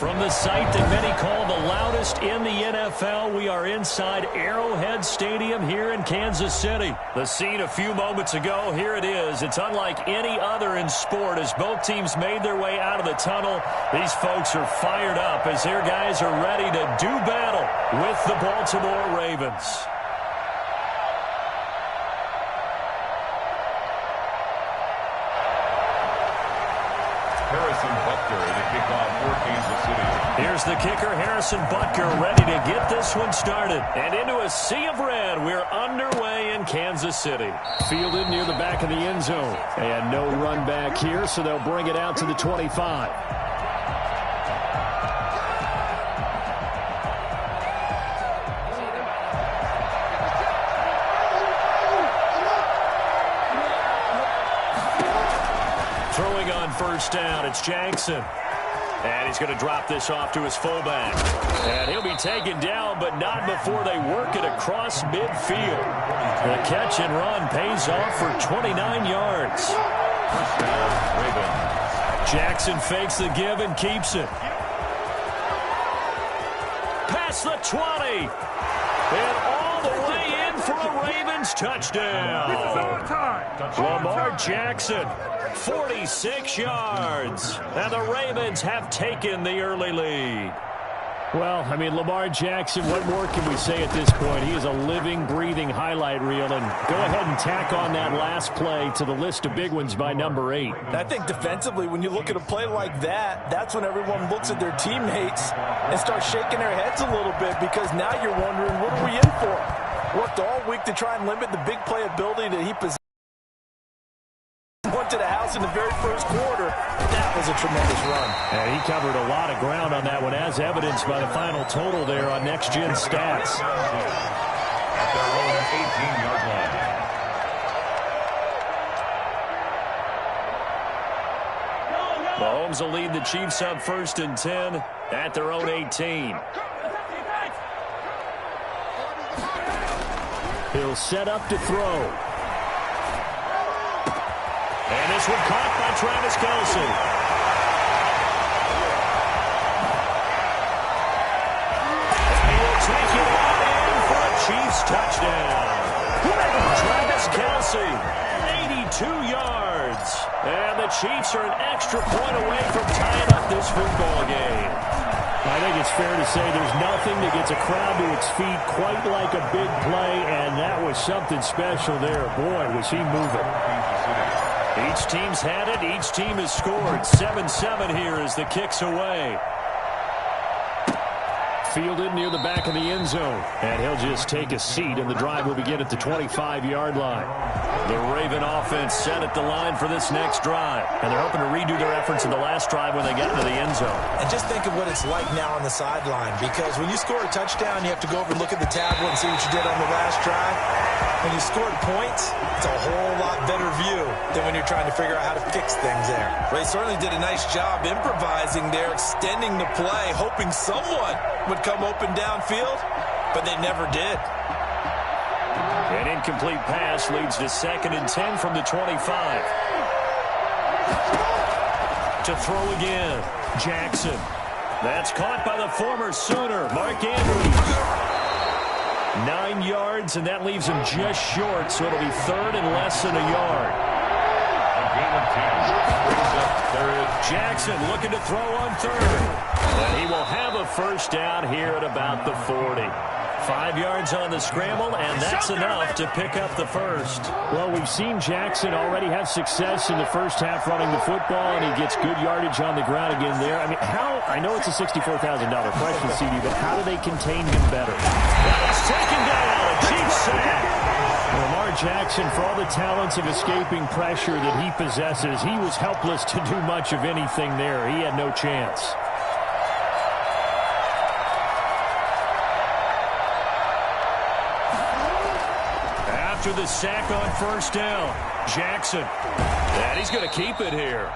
From the site that many call the loudest in the NFL, we are inside Arrowhead Stadium here in Kansas City. The scene a few moments ago, here it is. It's unlike any other in sport as both teams made their way out of the tunnel. These folks are fired up as their guys are ready to do battle with the Baltimore Ravens. Here's the kicker, Harrison Butker, ready to get this one started. And into a sea of red, we're underway in Kansas City. Fielded near the back of the end zone. And no run back here, so they'll bring it out to the 25. Throwing on first down, it's Jackson. And he's going to drop this off to his fullback. And he'll be taken down, but not before they work it across midfield. The catch and run pays off for 29 yards. Jackson fakes the give and keeps it. Past the 20. And all the way in for a Ravens touchdown. Lamar Jackson. 46 yards. And the Ravens have taken the early lead. Well, I mean, Lamar Jackson, what more can we say at this point? He is a living, breathing highlight reel. And go ahead and tack on that last play to the list of big ones by number 8. I think defensively, when you look at a play like that, that's when everyone looks at their teammates and starts shaking their heads a little bit, because now you're wondering, what are we in for? Worked all week to try and limit the big play ability that he possesses. Went to the house in the very first quarter. That was a tremendous run. And he covered a lot of ground on that one, as evidenced by the final total there on Next Gen Stats. At their own 18-yard line. Mahomes will lead the Chiefs up 1st and 10 at their own 18. He'll set up to throw. And this one caught by Travis Kelce. And he will take it on in for a Chiefs touchdown. Travis Kelce, 82 yards. And the Chiefs are an extra point away from tying up this football game. I think it's fair to say there's nothing that gets a crowd to its feet quite like a big play, and that was something special there. Boy, was he moving. Each team's had it. Each team has scored. 7-7 here as the kick's away. Fielded near the back of the end zone. And he'll just take a seat, and the drive will begin at the 25-yard line. The Raven offense set at the line for this next drive. And they're hoping to redo their efforts in the last drive when they got into the end zone. And just think of what it's like now on the sideline, because when you score a touchdown, you have to go over and look at the tablet and see what you did on the last drive. When you scored points, it's a whole lot better view than when you're trying to figure out how to fix things there. Well, he certainly did a nice job improvising there, extending the play, hoping someone would come open downfield, but they never did. An incomplete pass leads to 2nd and 10 from the 25. To throw again, Jackson. That's caught by the former Sooner, Mark Andrews. 9 yards, and that leaves him just short, so it'll be 3rd and less than a yard. A gain of 10 brings up 3rd. Jackson looking to throw on 3rd. And he will have a first down here at about the 40. 5 yards on the scramble, and that's enough to pick up the first. Well, we've seen Jackson already have success in the first half running the football, and he gets good yardage on the ground again there. I mean, I know it's a $64,000 question, CD, but how do they contain him better? That is taken down, a Chiefs sack. Lamar Jackson, for all the talents of escaping pressure that he possesses, he was helpless to do much of anything there. He had no chance. After the sack on first down, Jackson. And he's going to keep it here.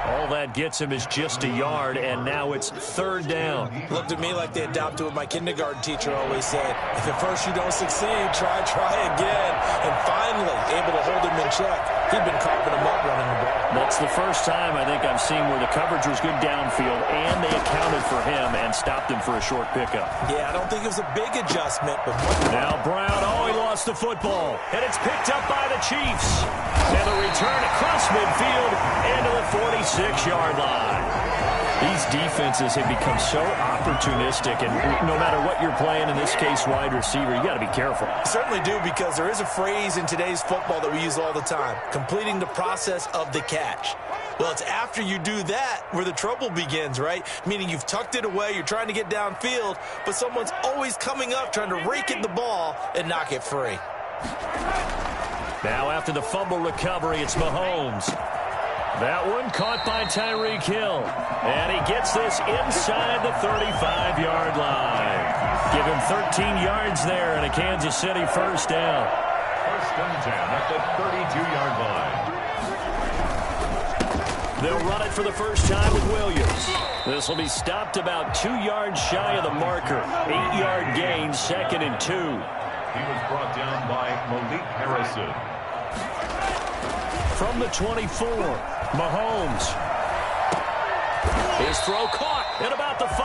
All that gets him is just a yard, and now it's 3rd down. Looked at me like they adopted what my kindergarten teacher always said. If at first you don't succeed, try again. And finally able to hold him in check. He'd been carving them up running the ball. That's the first time I think I've seen where the coverage was good downfield and they accounted for him and stopped him for a short pickup. Yeah, I don't think it was a big adjustment. But now Brown, he lost the football. And it's picked up by the Chiefs. And the return across midfield into the 46-yard line. These defenses have become so opportunistic, and no matter what you're playing, in this case wide receiver, you got to be careful. Certainly do, because there is a phrase in today's football that we use all the time, completing the process of the catch. Well, it's after you do that where the trouble begins, right? Meaning you've tucked it away, you're trying to get downfield, but someone's always coming up trying to rake at the ball and knock it free. Now after the fumble recovery, it's Mahomes. That one caught by Tyreek Hill. And he gets this inside the 35-yard line. Give him 13 yards there and a Kansas City first down. First and 10 at the 32-yard line. They'll run it for the first time with Williams. This will be stopped about 2 yards shy of the marker. 8-yard gain, 2nd and 2. He was brought down by Malik Harrison. From the 24, Mahomes. His throw caught at about the 5.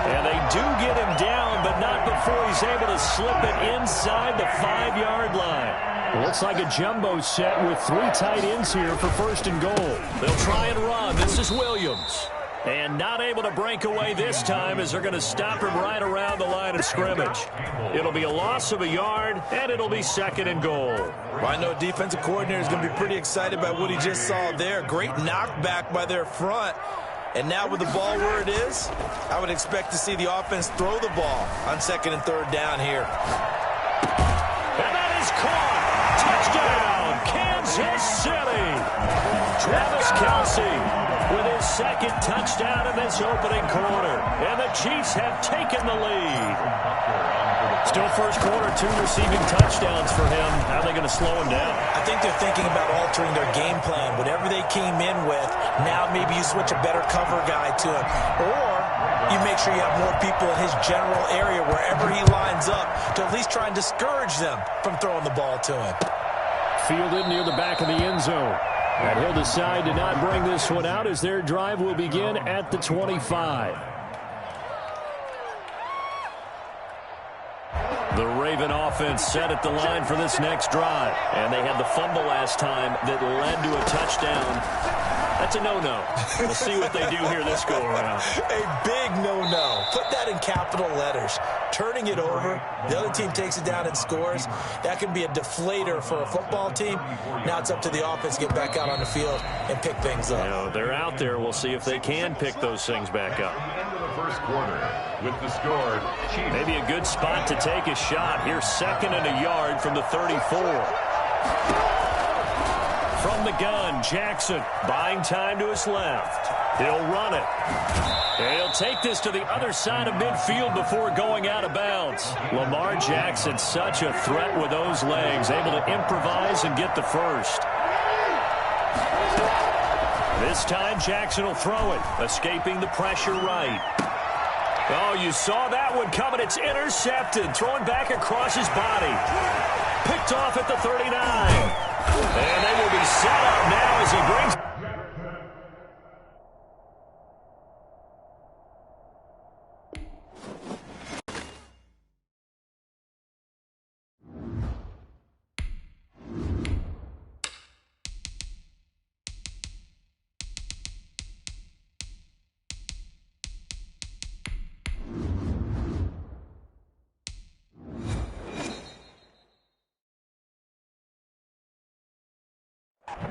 And they do get him down, but not before he's able to slip it inside the 5-yard line. Looks like a jumbo set with 3 tight ends here for first and goal. They'll try and run. This is Williams. And not able to break away this time as they're going to stop him right around the line of scrimmage. It'll be a loss of a yard, and it'll be 2nd and goal. Well, I know a defensive coordinator is going to be pretty excited by what he just saw there. Great knockback by their front. And now with the ball where it is, I would expect to see the offense throw the ball on 2nd and 3rd down here. And that is caught. Touchdown, Kansas City. Travis Kelce with his 2nd touchdown in this opening quarter. And the Chiefs have taken the lead. Still first quarter, 2 receiving touchdowns for him. How are they going to slow him down? I think they're thinking about altering their game plan. Whatever they came in with, now maybe you switch a better cover guy to him. Or you make sure you have more people in his general area wherever he lines up to at least try and discourage them from throwing the ball to him. Fielded near the back of the end zone. And he'll decide to not bring this one out as their drive will begin at the 25. The Raven offense set at the line for this next drive. And they had the fumble last time that led to a touchdown. That's a no-no. We'll see what they do here this go-around. A big no-no. Put that in capital letters. Turning it over, the other team takes it down and scores. That can be a deflator for a football team. Now it's up to the offense to get back out on the field and pick things up. You know, they're out there. We'll see if they can pick those things back up. End of the first quarter with the score. Chiefs. Maybe a good spot to take a shot. Here's 2nd and a yard from the 34. From the gun, Jackson buying time to his left. He'll run it. And he'll take this to the other side of midfield before going out of bounds. Lamar Jackson, such a threat with those legs, able to improvise and get the first. This time, Jackson will throw it, escaping the pressure right. Oh, you saw that one coming. It's intercepted, throwing back across his body. Picked off at the 39. And they will be set up now as he brings...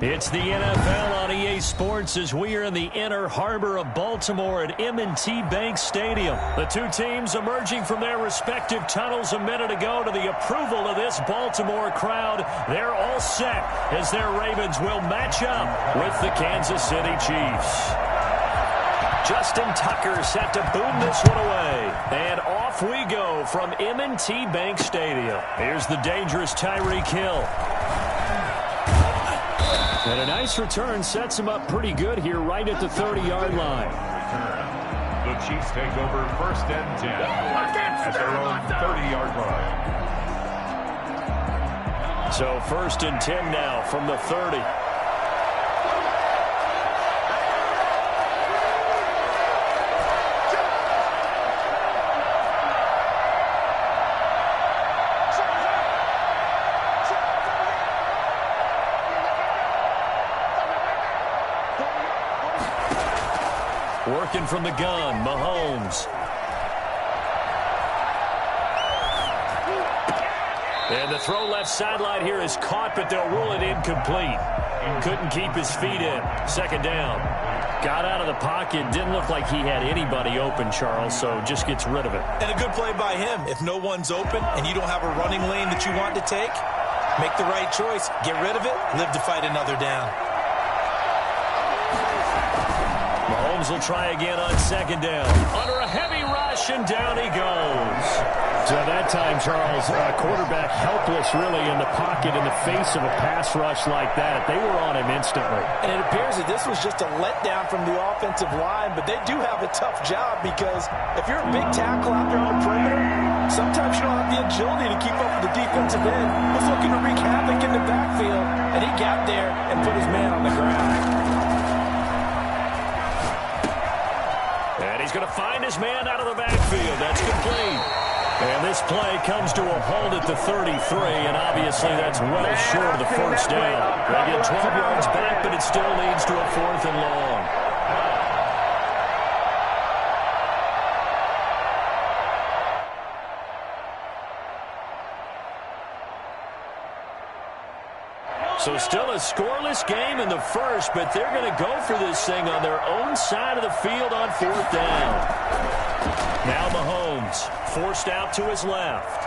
It's the NFL on EA Sports as we are in the inner harbor of Baltimore at M&T Bank Stadium. The two teams emerging from their respective tunnels a minute ago to the approval of this Baltimore crowd. They're all set as their Ravens will match up with the Kansas City Chiefs. Justin Tucker set to boom this one away. And off we go from M&T Bank Stadium. Here's the dangerous Tyreek Hill. And a nice return sets him up pretty good here right at the 30-yard line. The Chiefs take over 1st and 10 at their own 30-yard line. So 1st and 10 now from the 30. Working from the gun, Mahomes. And the throw left sideline here is caught, but they'll rule it incomplete. Couldn't keep his feet in. 2nd down. Got out of the pocket. Didn't look like he had anybody open, Charles, so just gets rid of it. And a good play by him. If no one's open and you don't have a running lane that you want to take, make the right choice. Get rid of it. Live to fight another down. Mahomes will try again on 2nd down. Under a heavy rush, and down he goes. So that time, Charles, quarterback helpless really in the pocket in the face of a pass rush like that. They were on him instantly. And it appears that this was just a letdown from the offensive line, but they do have a tough job because if you're a big tackle out there on the perimeter, sometimes you don't have the agility to keep up with the defensive end. Was looking to wreak havoc in the backfield, and he got there and put his man on the ground. And he's going to find his man out of the backfield. That's complete. And this play comes to a halt at the 33, and obviously that's well short of the 1st down. They get 12 yards back, but it still leads to a 4th and long. So still a scoreless game in the 1st, but they're going to go for this thing on their own side of the field on 4th down. Now Mahomes forced out to his left.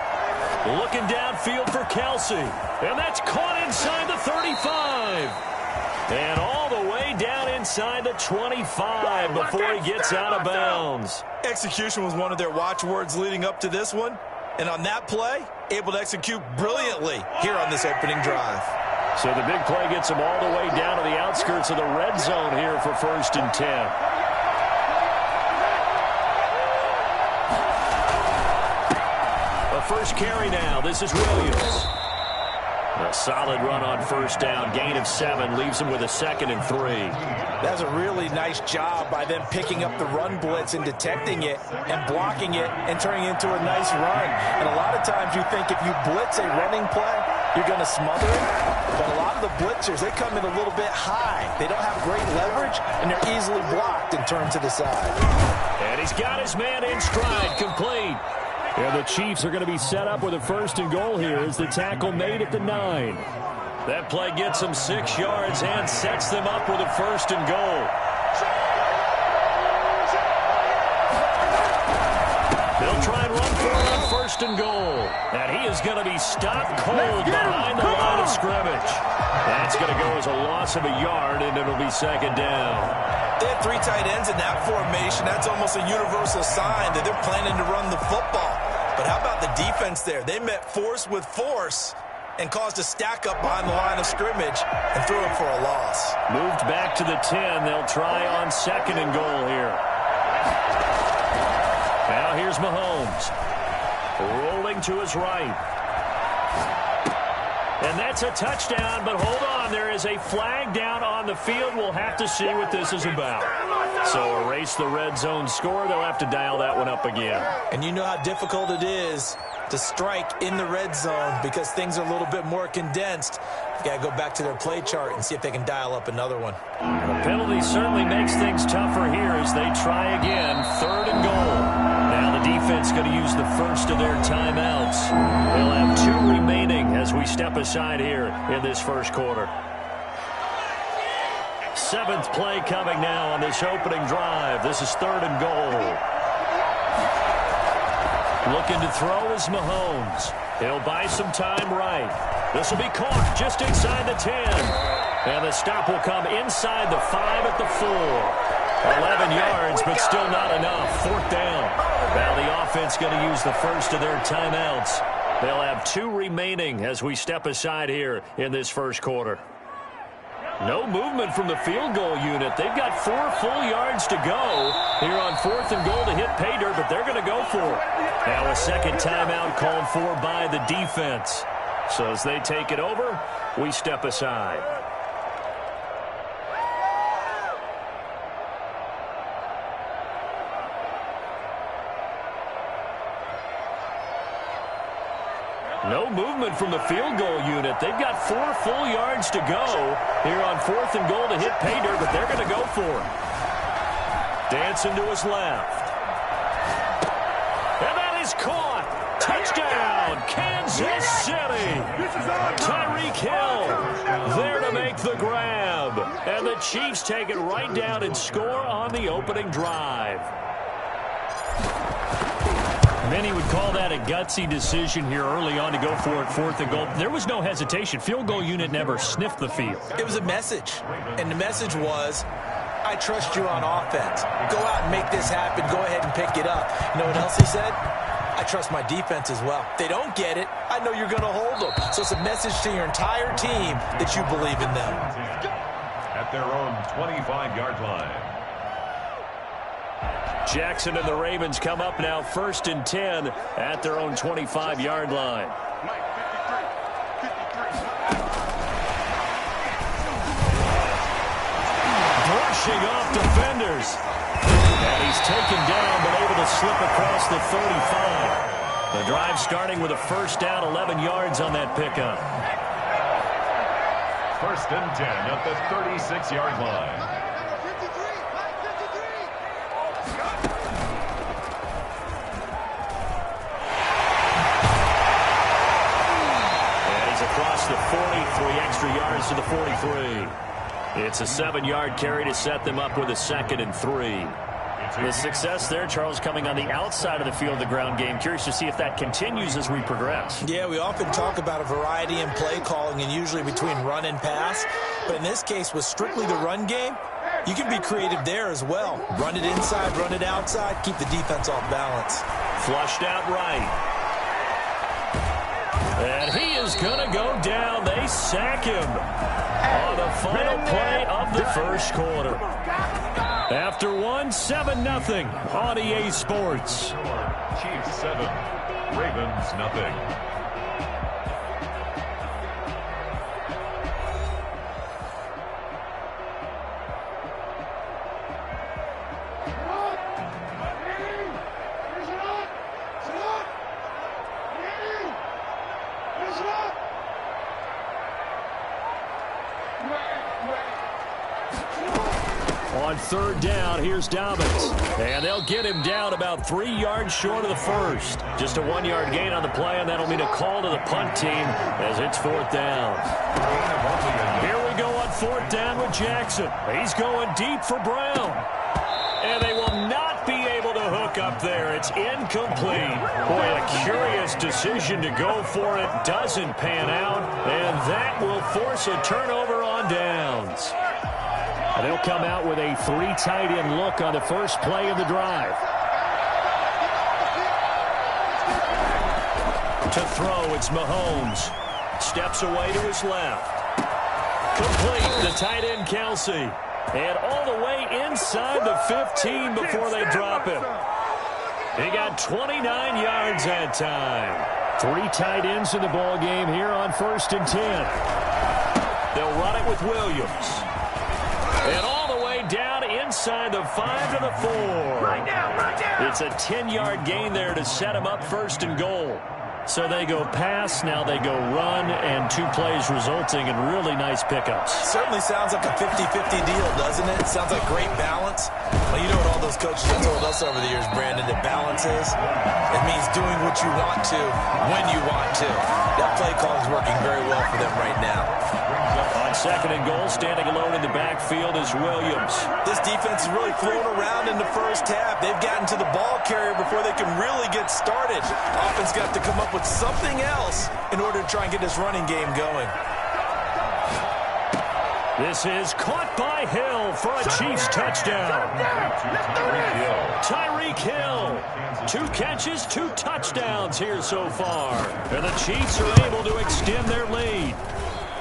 Looking downfield for Kelsey. And that's caught inside the 35. And all the way down inside the 25 before he gets out of bounds. Execution was one of their watchwords leading up to this one. And on that play, able to execute brilliantly here on this opening drive. So the big play gets them all the way down to the outskirts of the red zone here for 1st and 10. First carry now. This is Williams. A solid run on 1st down. Gain of 7 leaves him with a 2nd and 3. That's a really nice job by them picking up the run blitz and detecting it and blocking it and turning it into a nice run. And a lot of times you think if you blitz a running play, you're going to smother it. But a lot of the blitzers, they come in a little bit high. They don't have great leverage, and they're easily blocked and turned to the side. And he's got his man in stride, complete. Yeah, the Chiefs are going to be set up with a 1st and goal here as the tackle made at the 9. That play gets them 6 yards and sets them up with a 1st and goal. They'll try and run for it on 1st and goal. And he is going to be stopped cold behind the line of scrimmage. That's going to go as a loss of a yard, and it'll be 2nd down. They had 3 tight ends in that formation. That's almost a universal sign that they're planning to run the football. But how about the defense there? They met force with force and caused a stack up behind the line of scrimmage and threw him for a loss. Moved back to the 10. They'll try on 2nd and goal here. Now here's Mahomes. Rolling to his right. And that's a touchdown, but hold on. There is a flag down on the field. We'll have to see what this is about. So erase the red zone score. They'll have to dial that one up again. And you know how difficult it is to strike in the red zone because things are a little bit more condensed. You've got to go back to their play chart and see if they can dial up another one. The penalty certainly makes things tougher here as they try again. 3rd and goal. Now the defense going to use the first of their timeouts. They'll have 2 remaining as we step aside here in this 1st quarter. 7th play coming now on this opening drive. This is 3rd and goal. Looking to throw is Mahomes. He'll buy some time right. This will be caught just inside the 10. And the stop will come inside the 5 at the 4. 11 yards, but still not enough. 4th down. Now the offense going to use the first of their timeouts. They'll have 2 remaining as we step aside here in this 1st quarter. No movement from the field goal unit. They've got 4 full yards to go here on 4th and goal to hit pay dirt, but they're going to go for it. Now a 2nd timeout called for by the defense. So as they take it over, we step aside. No movement from the field goal unit. They've got 4 full yards to go here on 4th and goal to hit pay dirt, but they're going to go for it. Dancing to his left. And that is caught. Touchdown, Kansas City. Tyreek Hill there to make the grab. And the Chiefs take it right down and score on the opening drive. Many would call that a gutsy decision here early on to go for it, 4th and goal. There was no hesitation. Field goal unit never sniffed the field. It was a message, and the message was, I trust you on offense. Go out and make this happen. Go ahead and pick it up. You know what else he said? I trust my defense as well. If they don't get it, I know you're going to hold them. So it's a message to your entire team that you believe in them. At their own 25-yard line. Jackson and the Ravens come up now 1st and 10 at their own 25-yard line. Brushing off defenders. And he's taken down but able to slip across the 35. The drive starting with a 1st down, 11 yards on that pickup. 1st and 10 at the 36-yard line. Across the 40, 3 extra yards to the 43. It's a 7-yard carry to set them up with a 2nd and 3. The success there, Charles, coming on the outside of the field, the ground game. Curious to see if that continues as we progress. Yeah, we often talk about a variety in play calling and usually between run and pass. But in this case, with strictly the run game, you can be creative there as well. Run it inside, run it outside, keep the defense off balance. Flushed out right. And he is going to go down. They sack him on the final play of the 1st quarter. After 7-0 on EA Sports. Chiefs 7, Ravens nothing. On 3rd down, here's Dobbins. And they'll get him down about 3 yards short of the 1st. Just a 1-yard gain on the play, and that'll mean a call to the punt team as it's 4th down. Here we go on 4th down with Jackson. He's going deep for Brown. And they will not be able to hook up there. It's incomplete. Boy, a curious decision to go for it. Doesn't pan out, and that will force a turnover on downs. And they'll come out with a 3 tight end look on the first play of the drive. To throw, it's Mahomes. Steps away to his left. Complete, the tight end Kelsey. And all the way inside the 15 before they drop him. He got 29 yards that time. 3 tight ends in the ball game here on 1st and 10. They'll run it with Williams. And all the way down inside the 5 to the 4. It's a 10-yard gain there to set him up 1st and goal. So they go pass, now they go run, and 2 plays resulting in really nice pickups. Certainly sounds like a 50-50 deal, doesn't it? Sounds like great balance. Well, you know what all those coaches have told us over the years, Brandon, that balance is? It means doing what you want to, when you want to. That play call is working very well for them right now. On 2nd and goal, standing alone in the backfield is Williams. This defense is really thrown around in the first half. They've gotten to the ball carrier before they can really get started. Offense got to come up with something else in order to try and get this running game going. This is caught by Hill for a Chiefs touchdown. Tyreek Hill. 2 catches, 2 touchdowns here so far. And the Chiefs are able to extend their lead.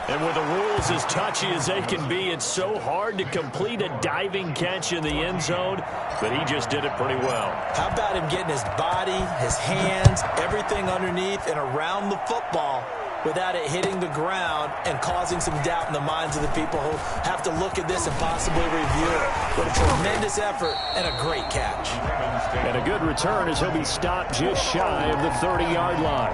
And with the rules as touchy as they can be, it's so hard to complete a diving catch in the end zone, but he just did it pretty well. How about him getting his body, his hands, everything underneath and around the football without it hitting the ground and causing some doubt in the minds of the people who have to look at this and possibly review it. What a tremendous effort and a great catch. And a good return as he'll be stopped just shy of the 30-yard line.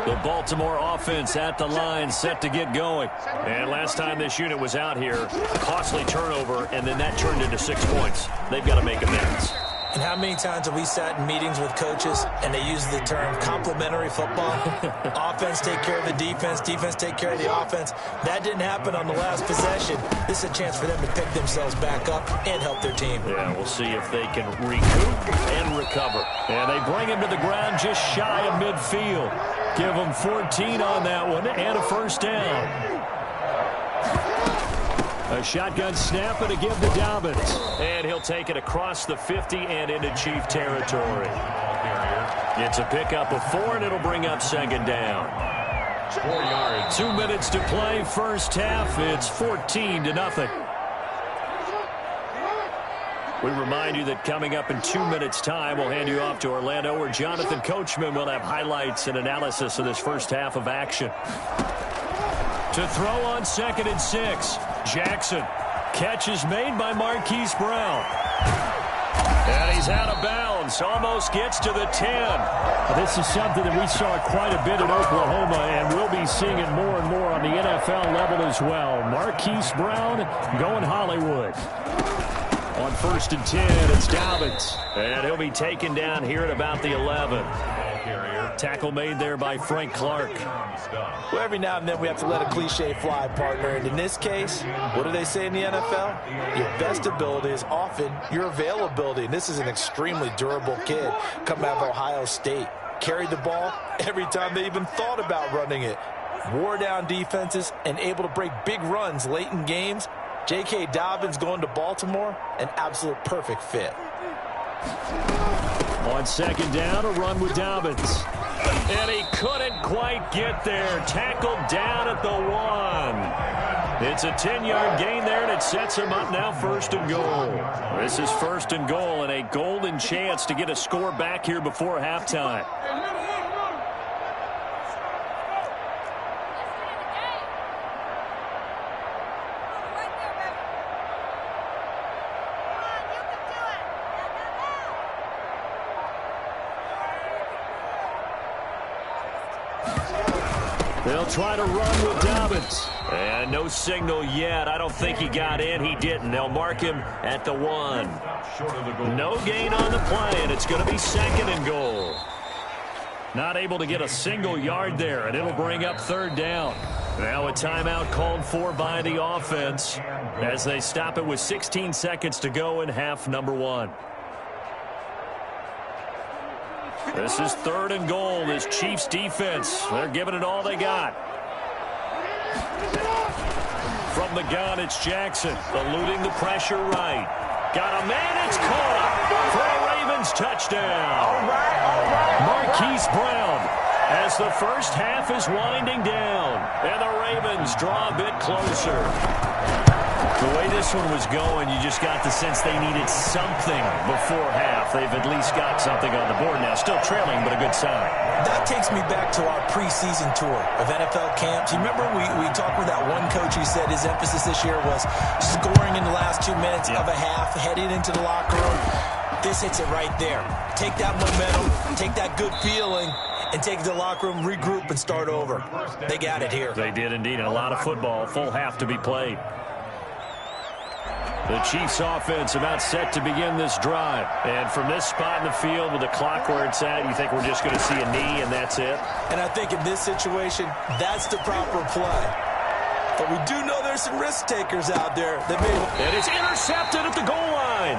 The Baltimore offense at the line, set to get going. And last time this unit was out here, costly turnover, and then that turned into 6 points. They've got to make amends. And how many times have we sat in meetings with coaches and they use the term complementary football? Offense take care of the defense, defense take care of the offense. That didn't happen on the last possession. This is a chance for them to pick themselves back up and help their team. Yeah, we'll see if they can recoup and recover. And they bring him to the ground just shy of midfield. Give him 14 on that one and a first down. A shotgun snap and a give to Dobbins. And he'll take it across the 50 and into Chief territory. It's a pickup of 4, and it'll bring up second down. 4 yards. 2 minutes to play, first half. It's 14-0. We remind you that coming up in 2 minutes' time, we'll hand you off to Orlando, where Jonathan Coachman will have highlights and analysis of this first half of action. To throw on 2nd and 6. Jackson. Catch is made by Marquise Brown. And he's out of bounds. Almost gets to the 10. This is something that we saw quite a bit in Oklahoma, and we'll be seeing it more and more on the NFL level as well. Marquise Brown going Hollywood. On 1st and 10, it's Dobbins. And he'll be taken down here at about the 11. Tackle made there by Frank Clark. Well, every now and then we have to let a cliche fly, partner. And in this case, what do they say in the NFL? Your best ability is often your availability. And this is an extremely durable kid coming out of Ohio State. Carried the ball every time they even thought about running it. Wore down defenses and able to break big runs late in games. J.K. Dobbins going to Baltimore, an absolute perfect fit. On 2nd down, a run with Dobbins. And he couldn't quite get there. Tackled down at the 1. It's a 10-yard gain there, and it sets him up now 1st and goal. This is 1st and goal, and a golden chance to get a score back here before halftime. They'll try to run with Dobbins. And no signal yet. I don't think he got in. He didn't. They'll mark him at the 1. No gain on the play, and it's going to be 2nd and goal. Not able to get a single yard there, and it'll bring up 3rd down. Now a timeout called for by the offense as they stop it with 16 seconds to go in half number 1. This is 3rd and goal. This Chiefs defense, they're giving it all they got. From the gun, it's Jackson, eluding the pressure right. Got a man, it's caught for a Ravens touchdown. Marquise Brown, as the first half is winding down, and the Ravens draw a bit closer. The way this one was going, you just got the sense they needed something before half. They've at least got something on the board now. Still trailing, but a good sign. That takes me back to our preseason tour of NFL camps. You remember we talked with that one coach who said his emphasis this year was scoring in the last 2 minutes of a half, heading into the locker room. This hits it right there. Take that momentum, take that good feeling, and take it to the locker room, regroup, and start over. They got it here. They did indeed, and a lot of football, full half to be played. The Chiefs offense about set to begin this drive. And from this spot in the field with the clock where it's at, you think we're just going to see a knee and that's it? And I think in this situation, that's the proper play. But we do know there's some risk takers out there that may... And it's intercepted at the goal line.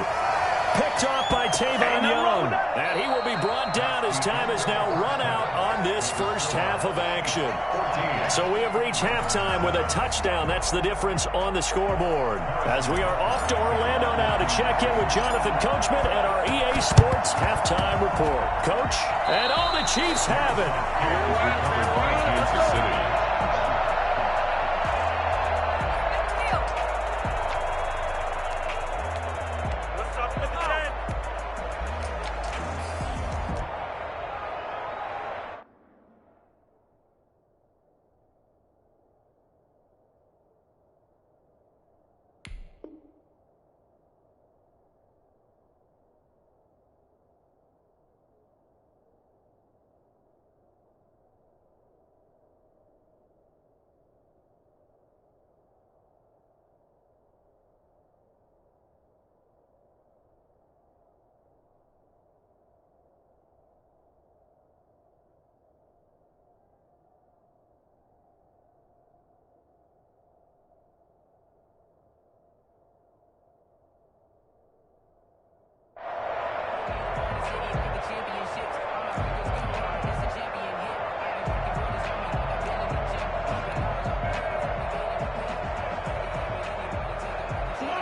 Picked off by Tavon Young. And he will be brought down as time is now run out on this first half of action. So we have reached halftime with a touchdown. That's the difference on the scoreboard. As we are off to Orlando now to check in with Jonathan Coachman at our EA Sports Halftime Report. Coach, and all the Chiefs have it. Kansas City.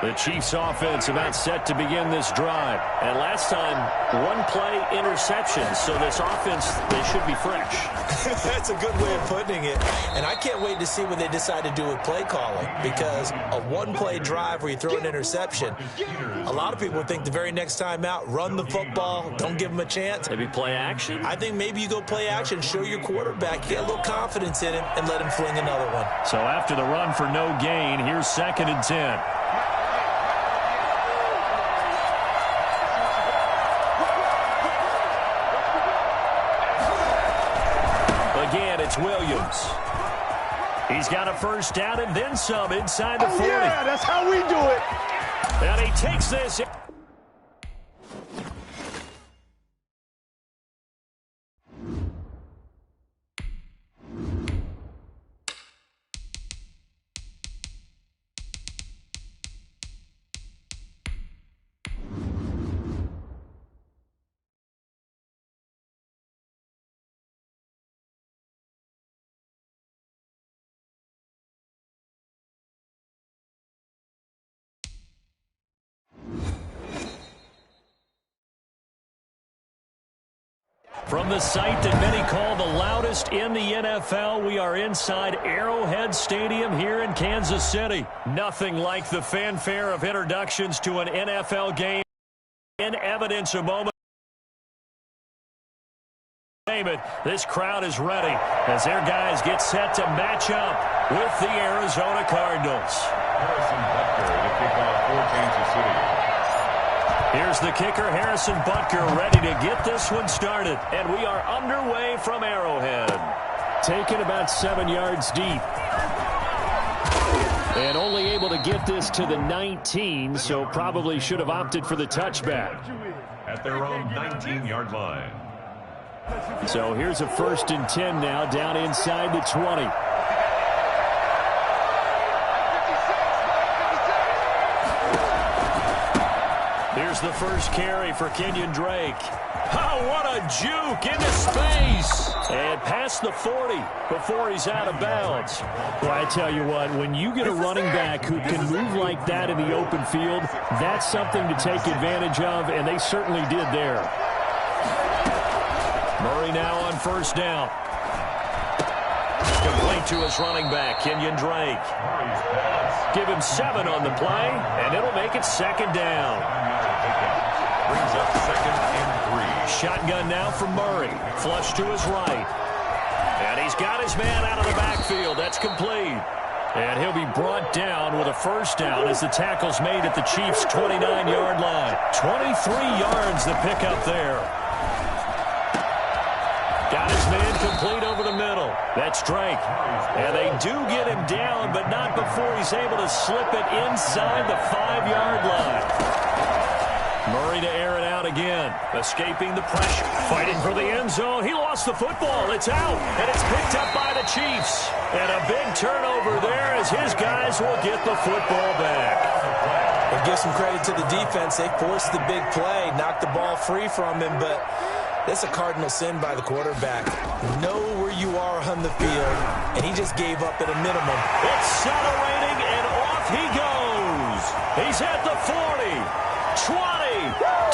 The Chiefs offense about set to begin this drive. And last time, one play interception. So this offense, they should be fresh. That's a good way of putting it. And I can't wait to see what they decide to do with play calling, because a one-play drive where you throw an interception, a lot of people think the very next time out, run the football, don't give them a chance. Maybe play action? I think maybe you go play action, show your quarterback, get a little confidence in him, and let him fling another one. So after the run for no gain, here's 2nd and 10. Again, it's Williams. He's got a first down and then some inside the 40. Yeah, that's how we do it. And he takes this. From the site that many call the loudest in the NFL, we are inside Arrowhead Stadium here in Kansas City. Nothing like the fanfare of introductions to an NFL game. In evidence a moment. This crowd is ready as their guys get set to match up with the Arizona Cardinals. Harrison Butker to kick off for Kansas City. Here's the kicker, Harrison Butker, ready to get this one started. And we are underway from Arrowhead. Taken about 7 yards deep. And only able to get this to the 19, so probably should have opted for the touchback. At their own 19-yard line. So here's a 1st and 10 now, down inside the 20. Here's the first carry for Kenyon Drake. Oh, what a juke into space. And past the 40 before he's out of bounds. Well, I tell you what, when you get a running back who can move like that in the open field, that's something to take advantage of, and they certainly did there. Murray now on 1st down. Complete to his running back, Kenyon Drake. Give him 7 on the play, and it'll make it 2nd down. Brings up 2nd and 3. Shotgun now from Murray. Flush to his right. And he's got his man out of the backfield. That's complete. And he'll be brought down with a 1st down as the tackle's made at the Chiefs' 29-yard line. 23 yards the pickup there. Got his man complete over the middle. That's Drake. And they do get him down, but not before he's able to slip it inside the 5-yard line. Murray to air it out again. Escaping the pressure. Fighting for the end zone. He lost the football. It's out. And it's picked up by the Chiefs. And a big turnover there as his guys will get the football back. And give some credit to the defense. They forced the big play, knocked the ball free from him, but that's a cardinal sin by the quarterback. Know where you are on the field, and he just gave up at a minimum. Accelerating, and off he goes. He's at the 40, 20,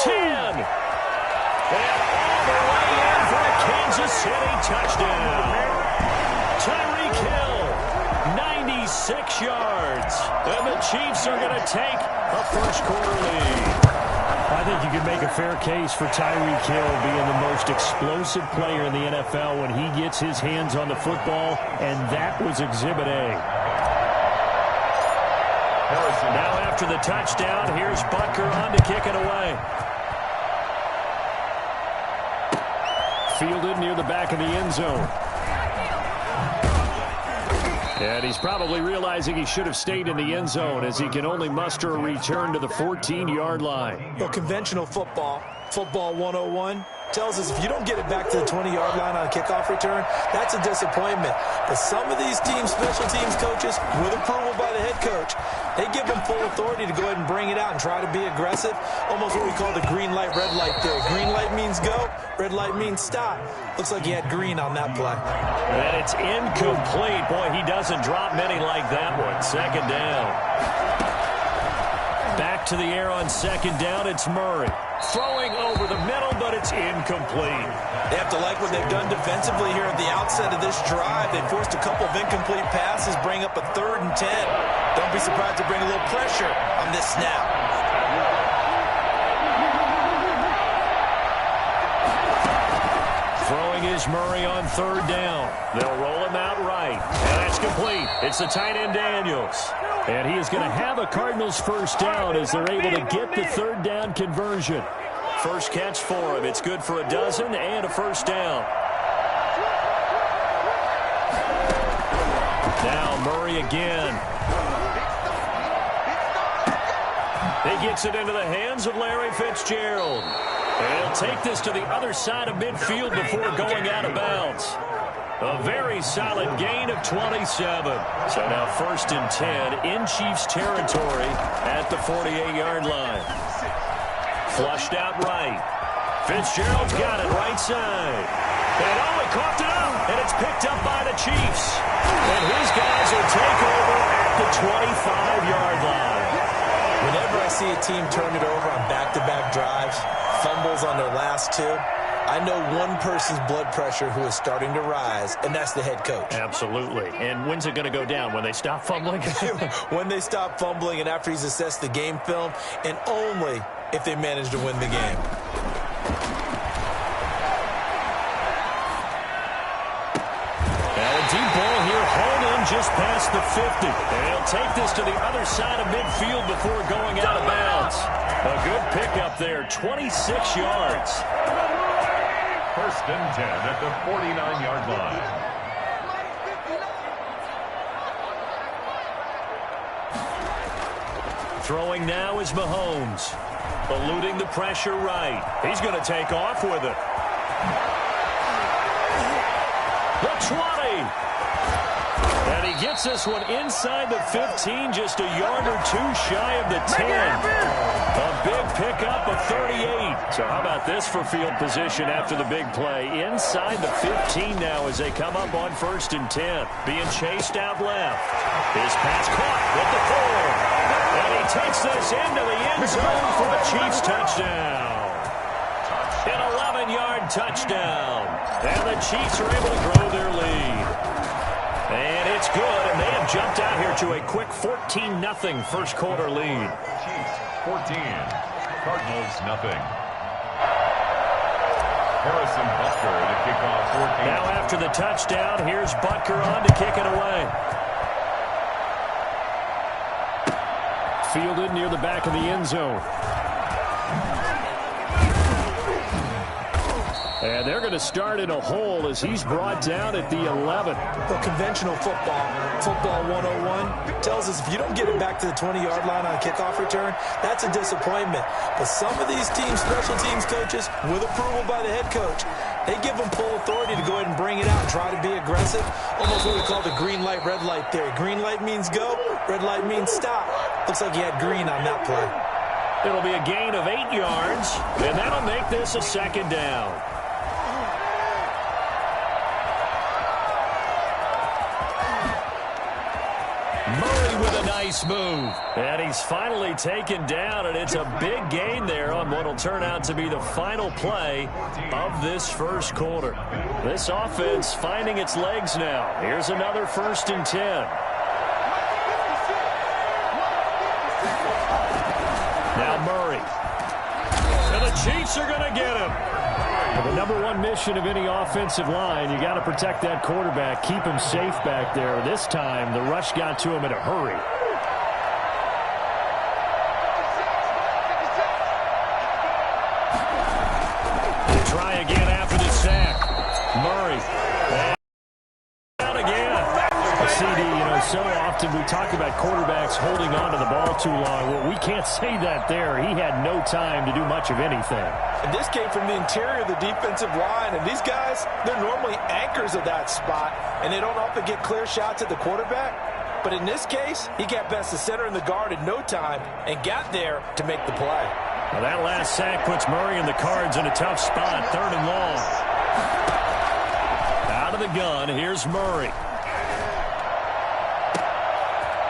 10, and all the way in for a Kansas City touchdown. Tyreek Hill, 96 yards, and the Chiefs are going to take a first-quarter lead. I think you can make a fair case for Tyreek Hill being the most explosive player in the NFL when he gets his hands on the football, and that was Exhibit A. Now after the touchdown, here's Butker on to kick it away. Fielded near the back of the end zone. And he's probably realizing he should have stayed in the end zone as he can only muster a return to the 14-yard line. Well, conventional football 101, tells us if you don't get it back to the 20-yard line on a kickoff return, that's a disappointment. But some of these teams, special teams coaches, with approval by the head coach, they give them full authority to go ahead and bring it out and try to be aggressive. Almost what we call the green light, red light theory. Green light means go, red light means stop. Looks like he had green on that play. And it's incomplete. Boy, he doesn't drop many like that one. Second down. to the air on second down. It's Murray. Throwing over the middle, but it's incomplete. They have to like what they've done defensively here at the outset of this drive. They forced a couple of incomplete passes, bring up a 3rd and 10. Don't be surprised to bring a little pressure on this snap. Throwing is Murray on 3rd down. They'll roll him out right. And that's complete. It's the tight end Daniels. And he is going to have a Cardinals first down as they're able to get the 3rd down conversion. First catch for him. It's good for a dozen and a first down. Now Murray again. He gets it into the hands of Larry Fitzgerald. And he'll take this to the other side of midfield before going out of bounds. A very solid gain of 27. So now 1st and 10 in Chiefs territory at the 48-yard line. Flushed out right. Fitzgerald's got it right side. And he coughed it up, and it's picked up by the Chiefs. And his guys will take over at the 25-yard line. Whenever I see a team turn it over on back-to-back drives, fumbles on their last 2, I know one person's blood pressure who is starting to rise, and that's the head coach. Absolutely. And when's it going to go down? When they stop fumbling? When they stop fumbling and after he's assessed the game film, and only if they manage to win the game. Now a deep ball here, hauled in just past the 50. And he'll take this to the other side of midfield before going out of bounds. A good pickup there, 26 yards. 1st and 10 at the 49-yard line. Throwing now is Mahomes. Eluding the pressure right. He's going to take off with it. The 20. And he gets this one inside the 15, just a yard or 2 shy of the 10. A big pickup of 38. So how about this for field position after the big play? Inside the 15 now as they come up on 1st and 10. Being chased out left. His pass caught with the 4. And he takes this into the end zone for the Chiefs touchdown. An 11-yard touchdown. And the Chiefs are able to grow their lead. And it's good, and they have jumped out here to a quick 14-0 first quarter lead. Chiefs 14, Cardinals nothing. Harrison Butker to kick off 14. Now after the touchdown, here's Butker on to kick it away. Fielded near the back of the end zone. And they're going to start in a hole as he's brought down at the 11. Well, conventional football 101, tells us if you don't get it back to the 20-yard line on a kickoff return, that's a disappointment. But some of these teams, special teams coaches, with approval by the head coach, they give them full authority to go ahead and bring it out and try to be aggressive. Almost what we call the green light, red light theory. Green light means go, red light means stop. Looks like he had green on that play. It'll be a gain of 8 yards, and that'll make this a 2nd down. Murray with a nice move. And he's finally taken down, and it's a big gain there on what will turn out to be the final play of this first quarter. This offense finding its legs now. Here's another 1st and 10. Now Murray. And the Chiefs are going to get him. Well, the number one mission of any offensive line, you got to protect that quarterback, keep him safe back there. This time, the rush got to him in a hurry. They try again after the sack. Murray. Out again. CD, so often we talk about quarterbacks holding on to the ball too long. Well, we can't say that there. He had no time to do much of anything. And this came from the interior of the defensive line. And these guys, they're normally anchors of that spot. And they don't often get clear shots at the quarterback. But in this case, he got past the center and the guard in no time and got there to make the play. Well, that last sack puts Murray and the Cards in a tough spot. 3rd and long. Out of the gun, here's Murray.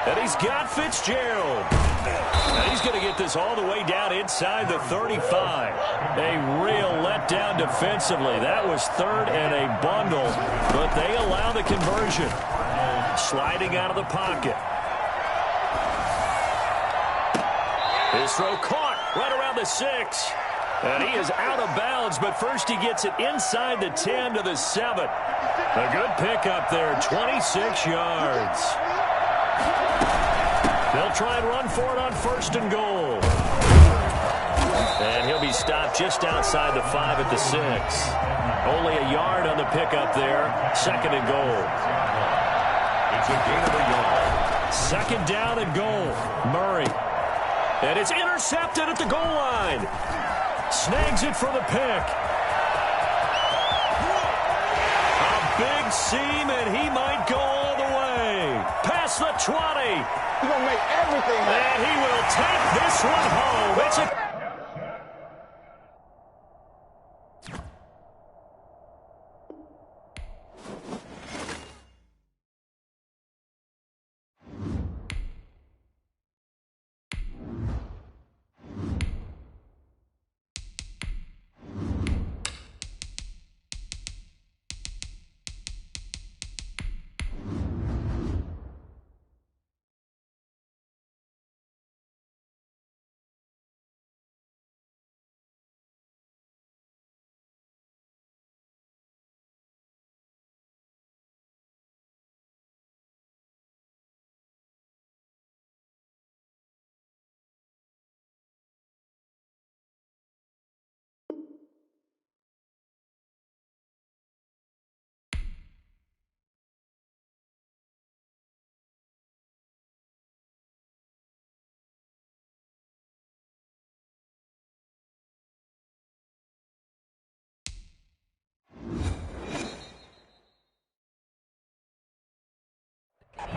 And he's got Fitzgerald. And he's going to get this all the way down inside the 35. A real letdown defensively. That was third and a bundle, but they allow the conversion. Sliding out of the pocket. His throw caught right around the 6. And he is out of bounds, but first he gets it inside the 10 to the 7. A good pickup there, 26 yards. They'll try and run for it on 1st and goal. And he'll be stopped just outside the 5 at the 6. Only a yard on the pickup there, 2nd and goal. It's a gain of a yard. 2nd down and goal. Murray. And it's intercepted at the goal line. Snags it for the pick. A big seam, and he might go all the way. Past the 20. He's going to make everything happen. And he will take this one home. It's a...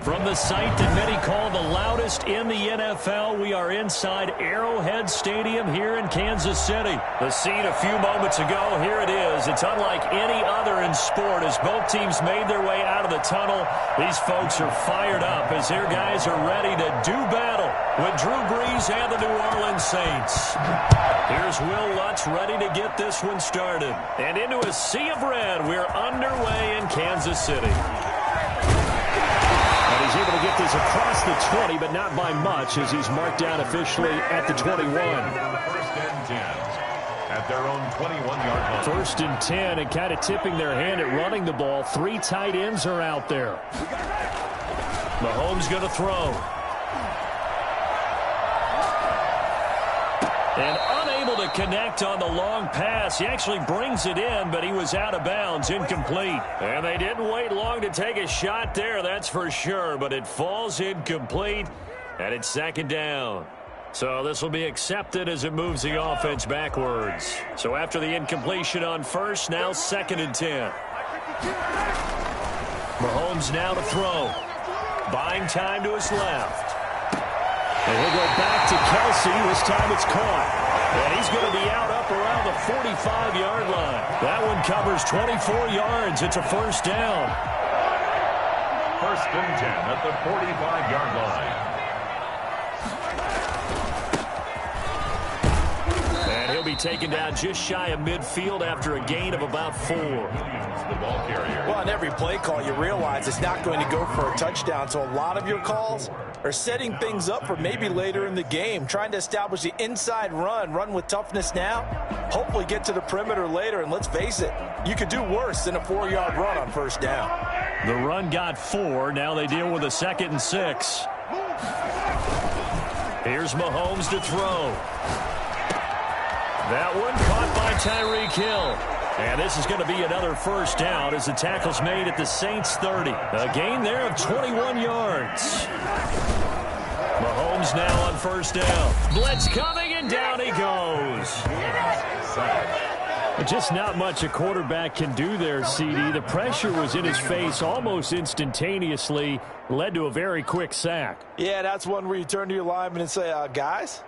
From the site that many call the loudest in the NFL, we are inside Arrowhead Stadium here in Kansas City. The scene a few moments ago, here it is. It's unlike any other in sport as both teams made their way out of the tunnel. These folks are fired up as their guys are ready to do battle with Drew Brees and the New Orleans Saints. Here's Will Lutz ready to get this one started. And into a sea of red, we're underway in Kansas City. He's able to get this across the 20, but not by much as he's marked down officially at the 21. 1st and 10 at their own 21-yard line. 1st and 10 and kind of tipping their hand at running the ball. 3 tight ends are out there. Mahomes going to throw. And unable to connect on the long pass. He actually brings it in, but he was out of bounds, incomplete. And they didn't wait long to take a shot there, that's for sure. But it falls incomplete, and it's 2nd down. So this will be accepted as it moves the offense backwards. So after the incompletion on 1st, now 2nd and 10. Mahomes now to throw. Buying time to his left. And he'll go back to Kelsey. This time it's caught. And he's going to be out up around the 45-yard line. That one covers 24 yards. It's a 1st down. 1st and 10 at the 45-yard line. And he'll be taken down just shy of midfield after a gain of about 4. The ball carrier. Well, on every play call, you realize it's not going to go for a touchdown. So a lot of your calls are setting things up for maybe later in the game, trying to establish the inside run with toughness now, hopefully get to the perimeter later. And let's face it, you could do worse than a 4-yard run on 1st down. The run got 4. Now they deal with a 2nd and 6. Here's Mahomes to throw. That one caught by Tyreek Hill. And this is going to be another 1st down as the tackle's made at the Saints' 30. A gain there of 21 yards. Mahomes now on 1st down. Blitz coming, and down he goes. Just not much a quarterback can do there, CD. The pressure was in his face almost instantaneously, led to a very quick sack. Yeah, that's one where you turn to your lineman and say, guys,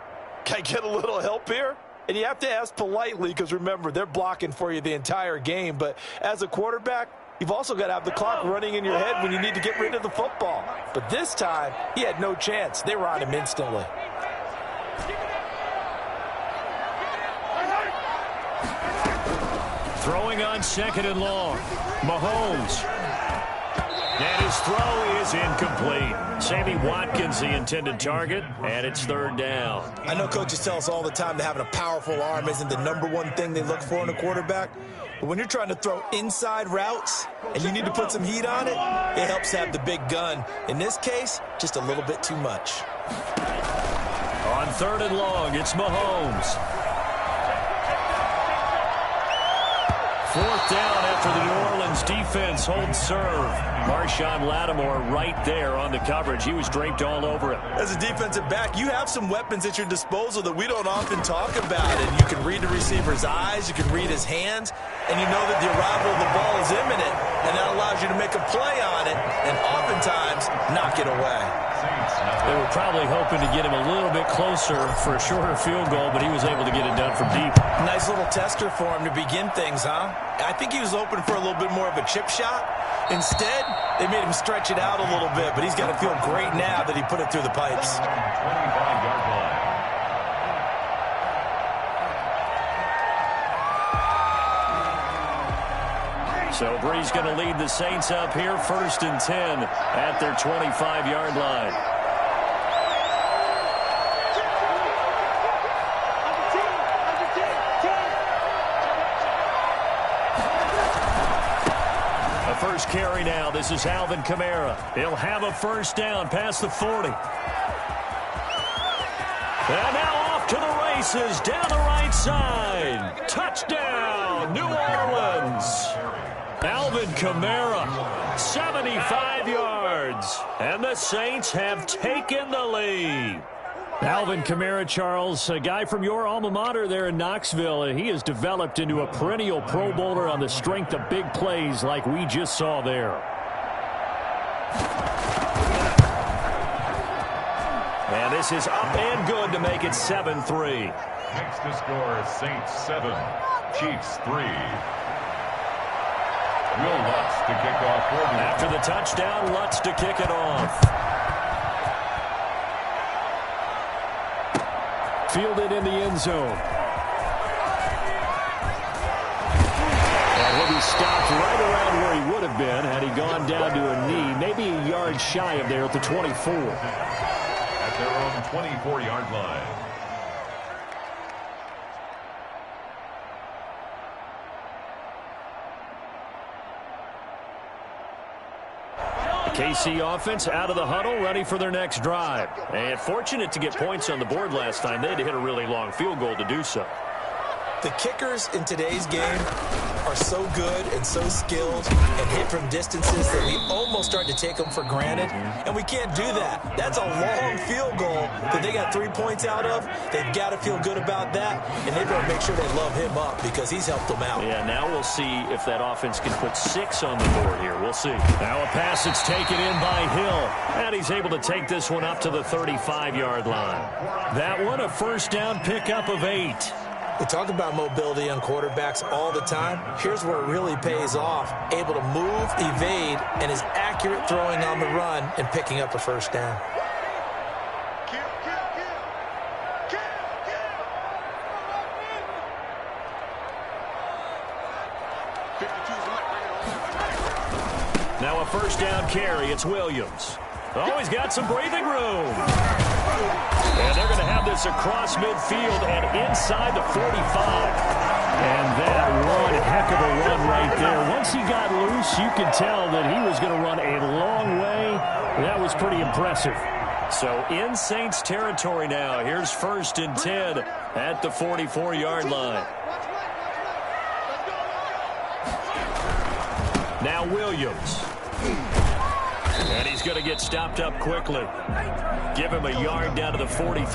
can I get a little help here? And you have to ask politely because, remember, they're blocking for you the entire game. But as a quarterback, you've also got to have the clock running in your head when you need to get rid of the football. But this time, he had no chance. They were on him instantly. Throwing on 2nd and long. Mahomes. And his throw is incomplete. Sammy Watkins, the intended target, and it's 3rd down. I know coaches tell us all the time that having a powerful arm isn't the #1 thing they look for in a quarterback. But when you're trying to throw inside routes and you need to put some heat on it, it helps have the big gun. In this case, just a little bit too much. On 3rd and long, it's Mahomes. 4th down after the New Orleans defense holds serve. Marshawn Lattimore right there on the coverage. He was draped all over it. As a defensive back, you have some weapons at your disposal that we don't often talk about. And you can read the receiver's eyes, you can read his hands, and you know that the arrival of the ball is imminent, and that allows you to make a play on it and oftentimes knock it away. They were probably hoping to get him a little bit closer for a shorter field goal, but he was able to get it done from deep. Nice little tester for him to begin things, huh? I think he was hoping for a little bit more of a chip shot. Instead, they made him stretch it out a little bit, but he's got to feel great now that he put it through the pipes. 25-yard line. So Bree's going to lead the Saints up here, 1st and 10 at their 25-yard line. A first carry now. This is Alvin Kamara. He'll have a 1st down past the 40. And now off to the races down the right side. Touchdown, New Orleans. Alvin Kamara, 75 yards, and the Saints have taken the lead. Alvin Kamara, Charles, a guy from your alma mater there in Knoxville, and he has developed into a perennial Pro Bowler on the strength of big plays like we just saw there. And this is up and good to make it 7-3. Next to score, Saints 7, Chiefs 3. Will Lutz to kick off for them. After the touchdown, Lutz to kick it off. Fielded in the end zone. And he'll be stopped right around where he would have been had he gone down to a knee, maybe a yard shy of there at the 24. At their own 24-yard line. KC offense out of the huddle, ready for their next drive. And fortunate to get points on the board last time. They had to hit a really long field goal to do so. The kickers in today's game are so good and so skilled and hit from distances that we almost start to take them for granted, and we can't do that. That's a long field goal that they got 3 points out of. They've got to feel good about that, and they've got to make sure they love him up because he's helped them out. Yeah, now we'll see if that offense can put 6 on the board here. We'll see. Now a pass that's taken in by Hill, and he's able to take this one up to the 35-yard line. That one a 1st down pickup of 8. We talk about mobility on quarterbacks all the time. Here's where it really pays off. Able to move, evade, and is accurate throwing on the run and picking up a 1st down. Now a 1st down carry. It's Williams. Oh, he's got some breathing room. And they're going to have this across midfield and inside the 45. And that one heck of a run right there. Once he got loose, you could tell that he was going to run a long way. That was pretty impressive. So in Saints territory now. Here's 1st and 10 at the 44-yard line. Now Williams. And he's going to get stopped up quickly. Give him a yard down to the 43.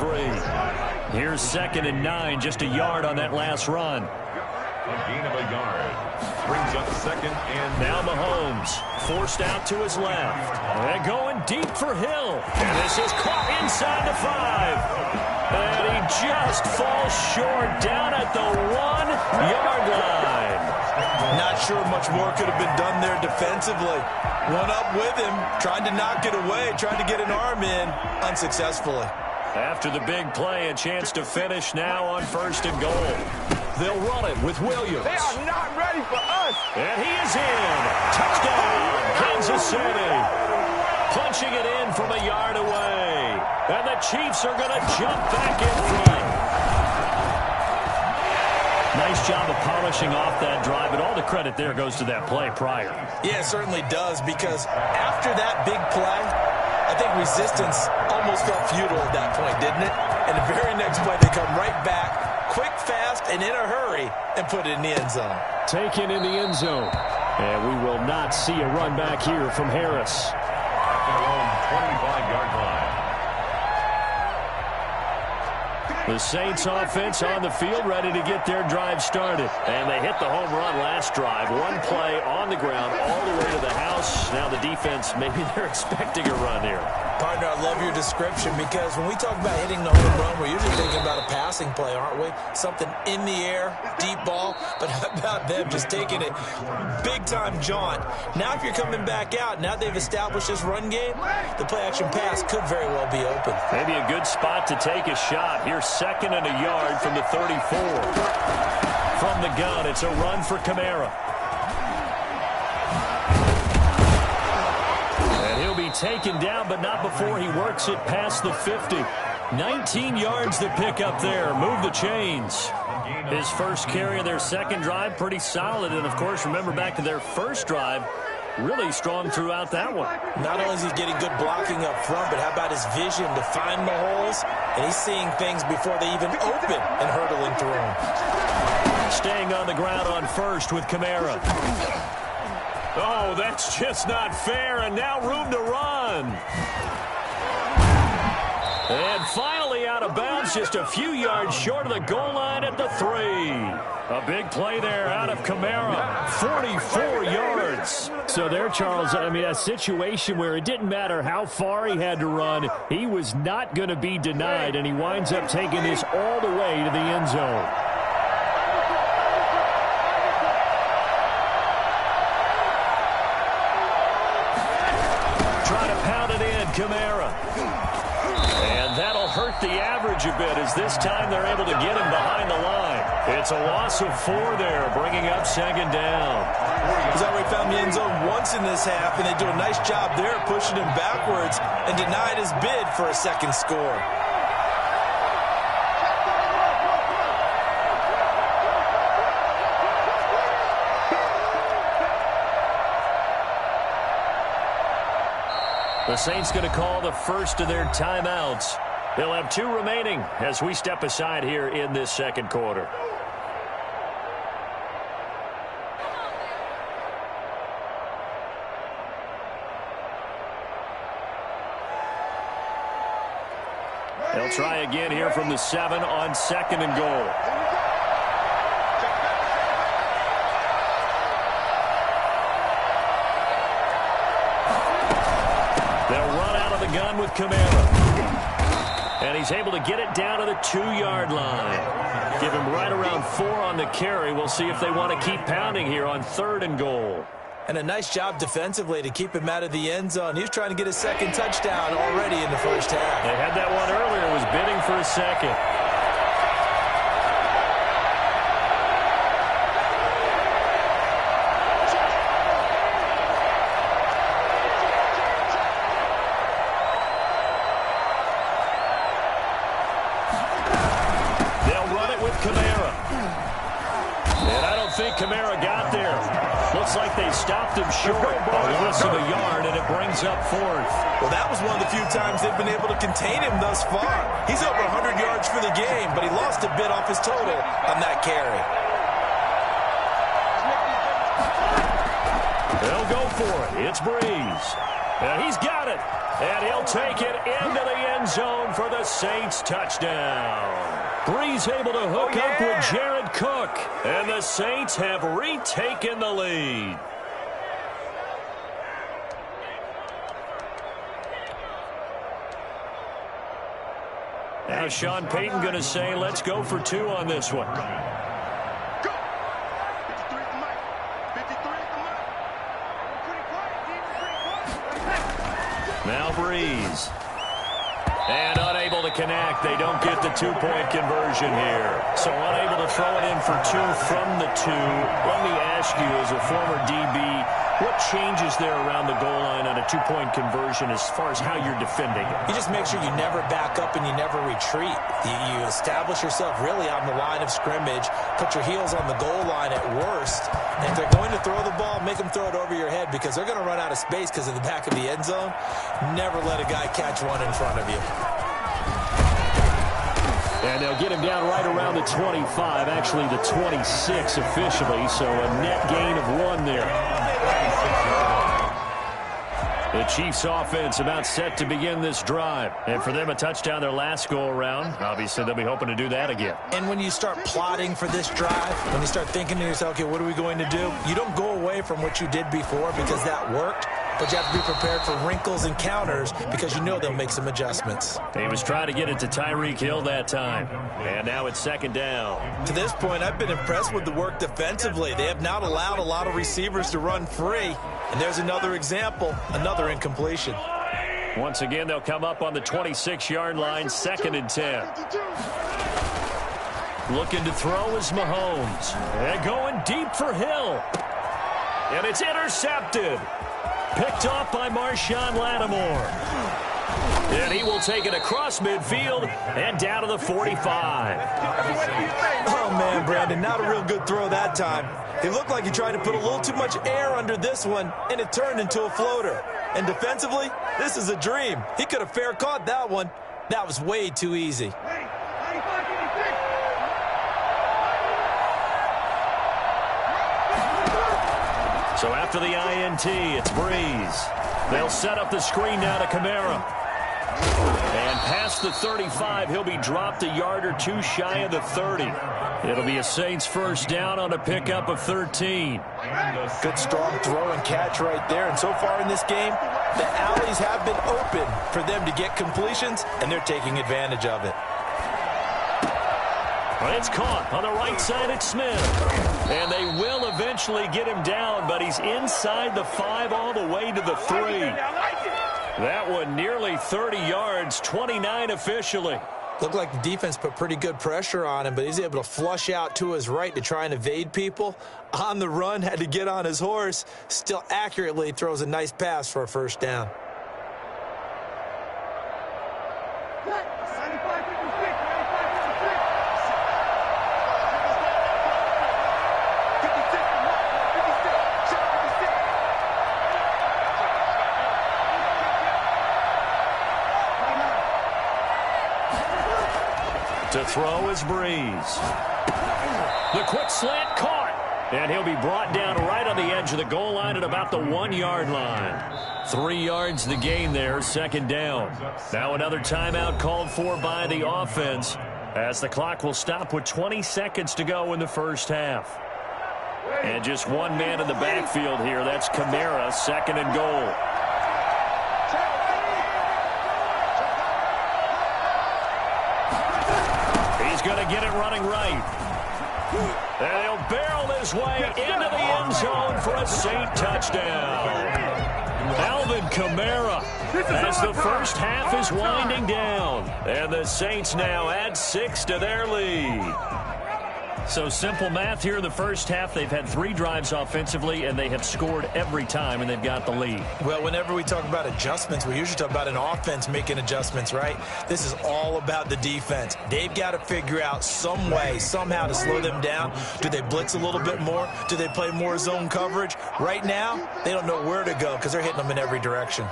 Here's 2nd and 9, just a yard on that last run. A gain of a yard. Brings up 2nd and... Now Mahomes forced out to his left. And going deep for Hill. And this is caught inside the 5. And he just falls short down at the 1-yard line. Not sure much more could have been done there defensively. Went up with him, tried to knock it away, tried to get an arm in, unsuccessfully. After the big play, a chance to finish now on 1st and goal. They'll run it with Williams. They are not ready for us. And he is in. Touchdown, Kansas City. Punching it in from a yard away. And the Chiefs are going to jump back in front. Nice job of polishing off that drive, but all the credit there goes to that play prior. Yeah, it certainly does, because after that big play, I think resistance almost felt futile at that point, didn't it? And the very next play, they come right back, quick, fast, and in a hurry, and put it in the end zone. Taken in the end zone. And we will not see a run back here from Harris. Their own 25-yard line. The Saints offense on the field, ready to get their drive started. And they hit the home run last drive. One play on the ground all the way to the house. Now the defense, maybe they're expecting a run here. Partner, I love your description, because when we talk about hitting the home run, we're usually thinking about a passing play, aren't we? Something in the air, deep ball. But how about them just taking it big-time jaunt? Now if you're coming back out, now they've established this run game, the play-action pass could very well be open. Maybe a good spot to take a shot. Here's second and a yard from the 34. From the gun, it's a run for Kamara. And he'll be taken down, but not before he works it past the 50. 19 yards to pick up there. Move the chains. His first carry of their second drive, pretty solid. And, of course, remember back to their first drive, really strong throughout that one. Not only is he getting good blocking up front, but how about his vision to find the holes? And he's seeing things before they even open and hurdling through them. Staying on the ground on first with Kamara. Oh, that's just not fair, and now room to run. And finally out of bounds, just a few yards short of the goal line at the 3. A big play there out of Kamara. 44 yards. So there, Charles, I mean, a situation where it didn't matter how far he had to run, he was not going to be denied, and he winds up taking this all the way to the end zone. Try to pound it in, Kamara. And that'll hurt the average a bit, as this time they're able to get him behind the line. It's a loss of 4 there, bringing up second down. He's already found the end zone once in this half, and they do a nice job there pushing him backwards and denied his bid for a second score. The Saints going to call the first of their timeouts. They'll have 2 remaining as we step aside here in this second quarter. They'll try again here from the 7 on second and goal. Gun with Kamara. And he's able to get it down to the 2-yard line. Give him right around 4 on the carry. We'll see if they want to keep pounding here on third and goal. And a nice job defensively to keep him out of the end zone. He was trying to get his second touchdown already in the first half. They had that one earlier. Was bidding for a second. Kamara got there. Looks like they stopped him short. A loss of a yard, and it brings up 4th. Well, that was one of the few times they've been able to contain him thus far. He's over 100 yards for the game, but he lost a bit off his total on that carry. They'll go for it. It's Breeze. And he's got it. And he'll take it into the end zone for the Saints touchdown. Breeze able to hook up with Jared Cook. And the Saints have retaken the lead. Now Sean Payton going to say, let's go for 2 on this one. Now Breeze. And unable to connect. They don't get the two-point conversion here. So unable to throw it in for two from the two. Let me ask you, as a former DB, what changes there around the goal line on a two-point conversion as far as how you're defending it? You just make sure you never back up and you never retreat. You establish yourself really on the line of scrimmage, put your heels on the goal line at worst. And if they're going to throw the ball, make them throw it over your head because they're going to run out of space because of the back of the end zone. Never let a guy catch one in front of you. And they'll get him down right around the 25, actually the 26 officially, so a net gain of 1 there. The Chiefs offense about set to begin this drive. And for them, a touchdown their last go-around. Obviously, they'll be hoping to do that again. And when you start plotting for this drive, when you start thinking to yourself, okay, what are we going to do? You don't go away from what you did before because that worked. But you have to be prepared for wrinkles and counters because you know they'll make some adjustments. He was trying to get it to Tyreek Hill that time. And now it's second down. To this point, I've been impressed with the work defensively. They have not allowed a lot of receivers to run free. And there's another example, another incompletion. Once again, they'll come up on the 26-yard line, 2nd and 10. Looking to throw is Mahomes. And going deep for Hill. And it's intercepted. Picked off by Marshawn Lattimore. And he will take it across midfield and down to the 45. Oh, man, Brandon, not a real good throw that time. It looked like he tried to put a little too much air under this one, and it turned into a floater. And defensively, this is a dream. He could have fair caught that one. That was way too easy. So after the INT, it's Breeze. They'll set up the screen now to Kamara. And past the 35, he'll be dropped a yard or two shy of the 30. It'll be a Saints first down on a pickup of 13. Good strong throw and catch right there. And so far in this game, the alleys have been open for them to get completions, and they're taking advantage of it. It's caught on the right side. It's Smith. And they will eventually get him down, but he's inside the 5 all the way to the 3. That one nearly 30 yards, 29 officially. Looked like the defense put pretty good pressure on him, but he's able to flush out to his right to try and evade people. On the run, had to get on his horse. Still accurately throws a nice pass for a first down. To throw is Breeze. The quick slant caught. And he'll be brought down right on the edge of the goal line at about the 1-yard line. 3 yards the gain there, second down. Now another timeout called for by the offense as the clock will stop with 20 seconds to go in the first half. And just one man in the backfield here. That's Kamara, 2nd and goal. He's going to get it running right. And he'll barrel his way into the end zone for a Saint touchdown. Alvin Kamara as the first half is winding down. And the Saints now add 6 to their lead. So simple math here in the first half. They've had 3 drives offensively, and they have scored every time, and they've got the lead. Well, whenever we talk about adjustments, we usually talk about an offense making adjustments, right? This is all about the defense. They've got to figure out some way, somehow to slow them down. Do they blitz a little bit more? Do they play more zone coverage? Right now, they don't know where to go because they're hitting them in every direction.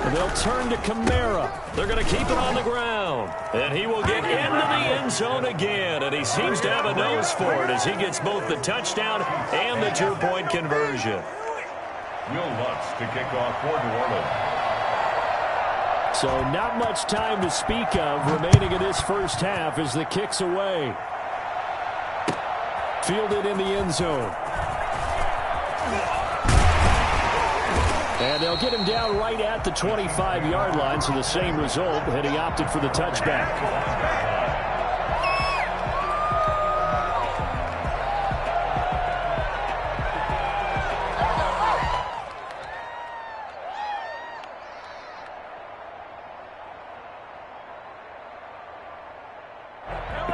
And they'll turn to Kamara. They're going to keep it on the ground. And he will get into the end zone again. And he seems to have a nose for it as he gets both the touchdown and the 2-point conversion. Will Lutz to kick off for New Orleans. So not much time to speak of remaining in this first half as the kick's away. Fielded in the end zone. And they'll get him down right at the 25-yard line, so the same result, and he opted for the touchback.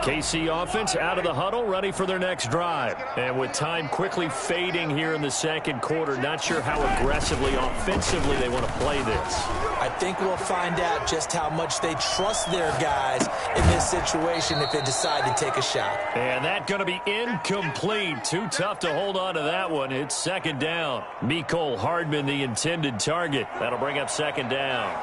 KC offense out of the huddle, ready for their next drive. And with time quickly fading here in the second quarter, not sure how aggressively, offensively they want to play this. I think we'll find out just how much they trust their guys in this situation if they decide to take a shot. And that going to be incomplete. Too tough to hold on to that one. It's second down. Mecole Hardman, the intended target. That'll bring up second down.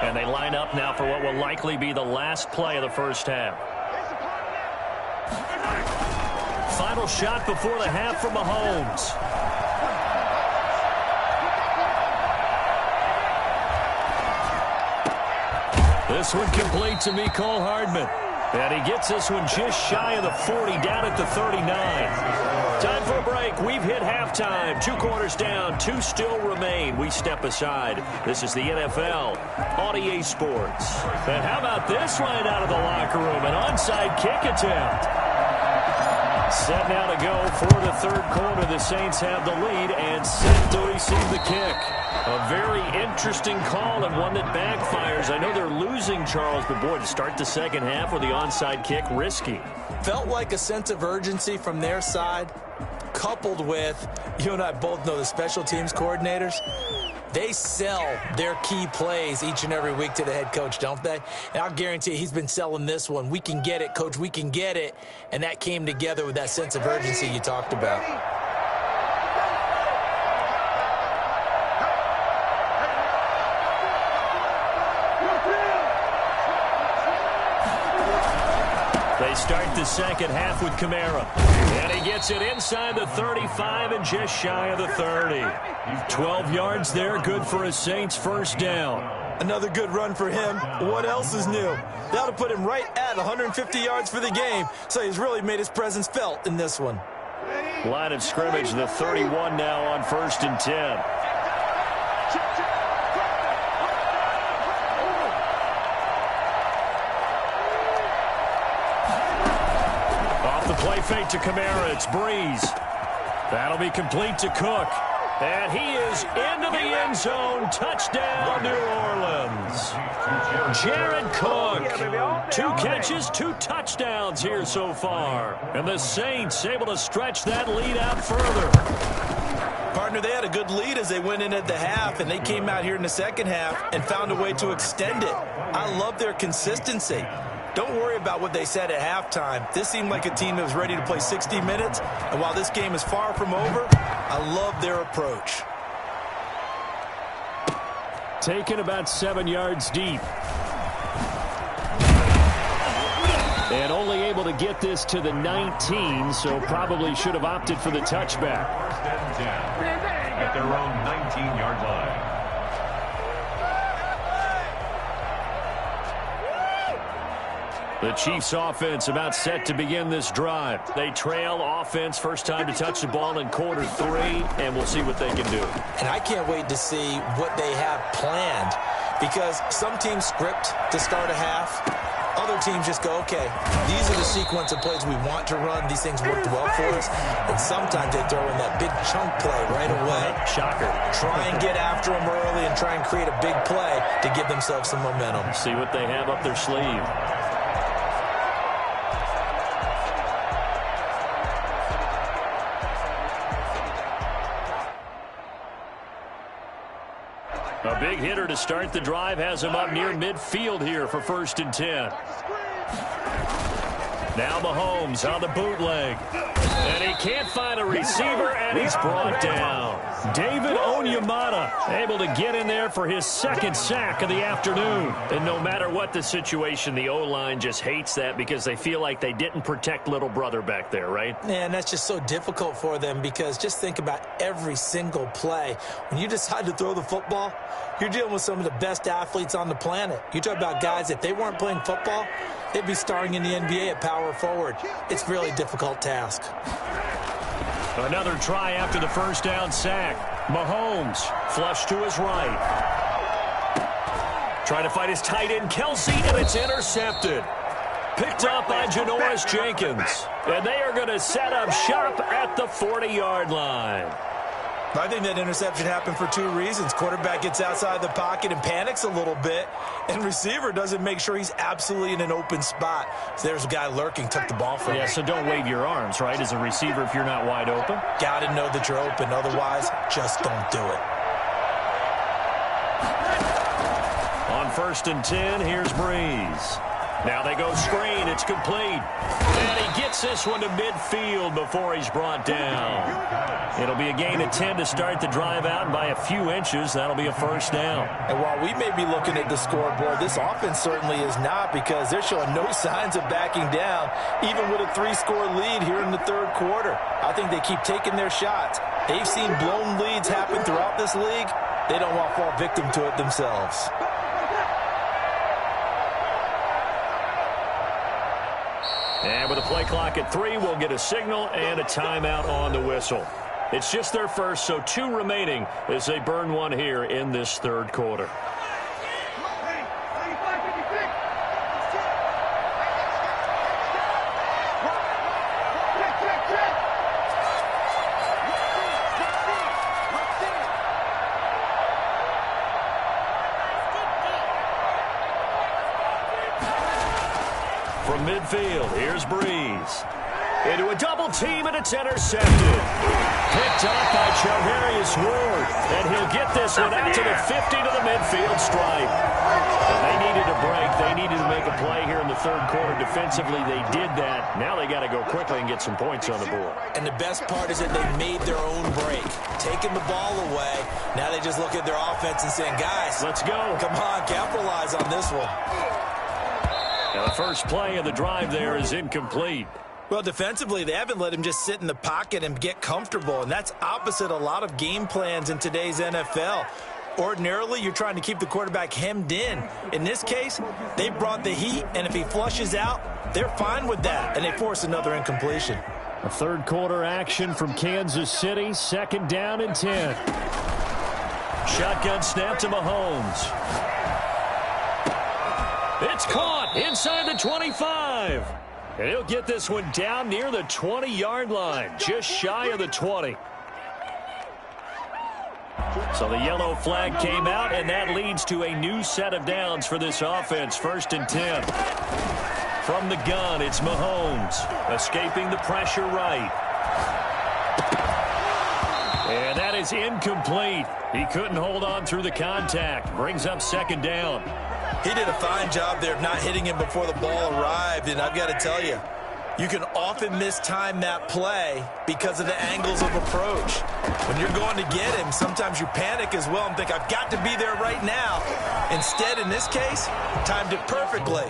And they line up now for what will likely be the last play of the first half. Final shot before the half from Mahomes. This one complete to Mecole Hardman. And he gets this one just shy of the 40, down at the 39. Time for a break. We've hit halftime. 2 quarters down. 2 still remain. We step aside. This is the NFL on EA Sports. And how about this right out of the locker room? An onside kick attempt. Set now to go for the third quarter. The Saints have the lead and set to receive the kick. A very interesting call and one that backfires. I know they're losing, Charles, but boy, to start the second half with the onside kick, risky. Felt like a sense of urgency from their side, coupled with, you and I both know the special teams coordinators, they sell their key plays each and every week to the head coach, don't they? And I'll guarantee you he's been selling this one. We can get it, coach, we can get it. And that came together with that sense of urgency you talked about. They start the second half with Kamara. And he gets it inside the 35 and just shy of the 30. 12 yards there, good for a Saints first down. Another good run for him. What else is new? That'll put him right at 150 yards for the game. So he's really made his presence felt in this one. Line of scrimmage, the 31 now on 1st and 10. Play fake to Kamara. It's Breeze. That'll be complete to Cook. And he is into the end zone. Touchdown, New Orleans. Jared Cook. 2 catches, 2 touchdowns here so far. And the Saints able to stretch that lead out further. Partner, they had a good lead as they went in at the half, and they came out here in the second half and found a way to extend it. I love their consistency. Don't worry about what they said at halftime. This seemed like a team that was ready to play 60 minutes. And while this game is far from over, I love their approach. Taken about 7 yards deep. And only able to get this to the 19, so probably should have opted for the touchback. At their own 19-yard line. The Chiefs offense about set to begin this drive. They trail offense, first time to touch the ball in quarter 3, and we'll see what they can do. And I can't wait to see what they have planned, because some teams script to start a half. Other teams just go, okay, these are the sequence of plays we want to run. These things worked well for us. And sometimes they throw in that big chunk play right away. Shocker. Try and get after them early and try and create a big play to give themselves some momentum. See what they have up their sleeve. A big hitter to start the drive has him up near midfield here for 1st and 10. Now Mahomes on the bootleg. And he can't find a receiver, and he's brought down. David Onyemata able to get in there for his 2nd sack of the afternoon. And no matter what the situation, the O-line just hates that because they feel like they didn't protect little brother back there, right? Man, that's just so difficult for them, because just think about every single play. When you decide to throw the football, you're dealing with some of the best athletes on the planet. You talk about guys, if they weren't playing football, they'd be starring in the NBA at power forward. It's a really difficult task. Another try after the first down sack. Mahomes flush to his right. Trying to fight his tight end, Kelsey, and it's intercepted. Picked up by Janoris Jenkins. And they are going to set up shop at the 40-yard line. I think that interception happened for two reasons. Quarterback gets outside the pocket and panics a little bit, and receiver doesn't make sure he's absolutely in an open spot. So there's a guy lurking, took the ball from him. Yeah, so don't wave your arms, right, as a receiver if you're not wide open. Got to know that you're open. Otherwise, just don't do it. On 1st and 10, here's Breeze. Now they go screen. It's complete. And he gets this one to midfield before he's brought down. It'll be a gain of 10 to start the drive out, and by a few inches, that'll be a first down. And while we may be looking at the scoreboard, this offense certainly is not, because they're showing no signs of backing down, even with a 3-score lead here in the third quarter. I think they keep taking their shots. They've seen blown leads happen throughout this league. They don't want to fall victim to it themselves. And with a play clock at 3, we'll get a signal and a timeout on the whistle. It's just their first, so 2 remaining as they burn one here in this third quarter. From midfield, here's Breeze. Into a double team, and it's intercepted. Picked up by Charvarius Ward. And he'll get this one out to the 50 to the midfield stripe. And they needed a break. They needed to make a play here in the third quarter. Defensively, they did that. Now they got to go quickly and get some points on the board. And the best part is that they made their own break. Taking the ball away. Now they just look at their offense and saying, guys, let's go. Come on, capitalize on this one. Now the first play of the drive there is incomplete. Well, defensively, they haven't let him just sit in the pocket and get comfortable, and that's opposite a lot of game plans in today's NFL. Ordinarily, you're trying to keep the quarterback hemmed in. In this case, they brought the heat, and if he flushes out, they're fine with that, and they force another incompletion. A third quarter action from Kansas City, 2nd down and 10. Shotgun snap to Mahomes. It's caught inside the 25. And he'll get this one down near the 20-yard line, just shy of the 20. So the yellow flag came out, and that leads to a new set of downs for this offense. 1st and 10. From the gun, it's Mahomes, escaping the pressure right. And that is incomplete. He couldn't hold on through the contact. Brings up 2nd down. He did a fine job there of not hitting him before the ball arrived, and I've got to tell you, you can often mistime that play because of the angles of approach. When you're going to get him, sometimes you panic as well and think, I've got to be there right now. Instead, in this case, timed it perfectly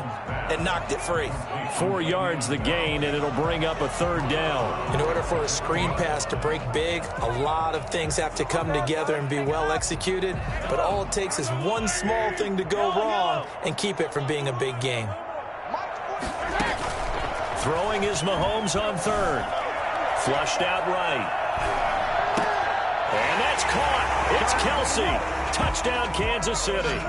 and knocked it free. 4 yards the gain, and it'll bring up a 3rd down. In order for a screen pass to break big, a lot of things have to come together and be well executed, but all it takes is one small thing to go wrong and keep it from being a big game. Throwing is Mahomes on 3rd. Flushed out right. And that's caught. It's Kelsey. Touchdown, Kansas City.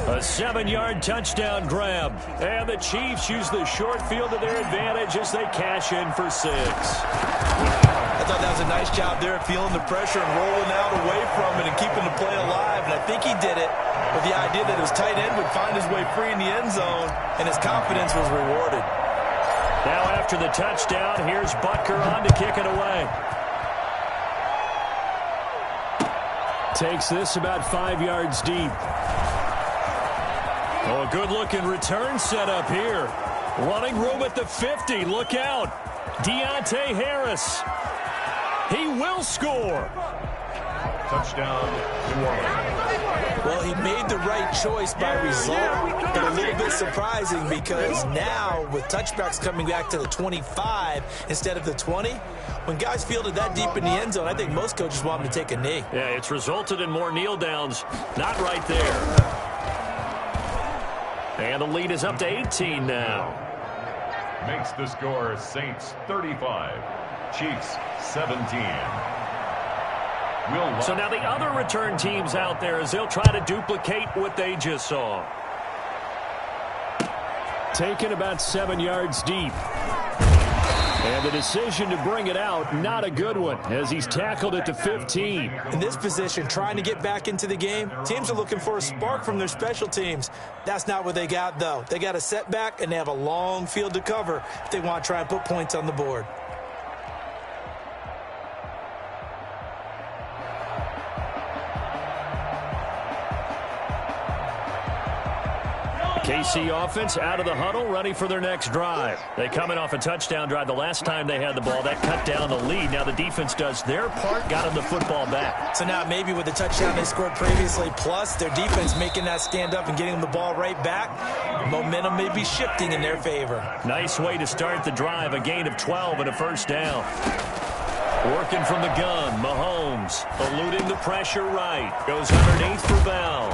A 7-yard touchdown grab. And the Chiefs use the short field to their advantage as they cash in for 6. I thought that was a nice job there, feeling the pressure and rolling out away from it and keeping the play alive. And I think he did it with the idea that his tight end would find his way free in the end zone, and his confidence was rewarded. Now after the touchdown, here's Butker on to kick it away. Takes this about 5 yards deep. Oh, a good-looking return set up here. Running room at the 50. Look out. Deontay Harris. He will score. Touchdown, New Orleans. Well, he made the right choice by result, but a little bit surprising because now with touchbacks coming back to the 25 instead of the 20, when guys fielded that deep in the end zone, I think most coaches want them to take a knee. Yeah, it's resulted in more kneel downs. Not right there. And the lead is up to 18 now. Makes the score Saints 35, Chiefs 17. So now the other return teams out there as they'll try to duplicate what they just saw. taken about 7 yards deep. And the decision to bring it out, not a good one, as he's tackled at the 15. In this position, trying to get back into the game, teams are looking for a spark from their special teams. That's not what they got, though. They got a setback, and they have a long field to cover if they want to try and put points on the board. KC offense out of the huddle, ready for their next drive. They come in off a touchdown drive the last time they had the ball. That cut down the lead. Now the defense does their part, got them the football back. So now maybe with the touchdown they scored previously, plus their defense making that stand up and getting them the ball right back, momentum may be shifting in their favor. Nice way to start the drive, a gain of 12 and a first down. Working from the gun, Mahomes eluding the pressure right. Goes underneath for Bell.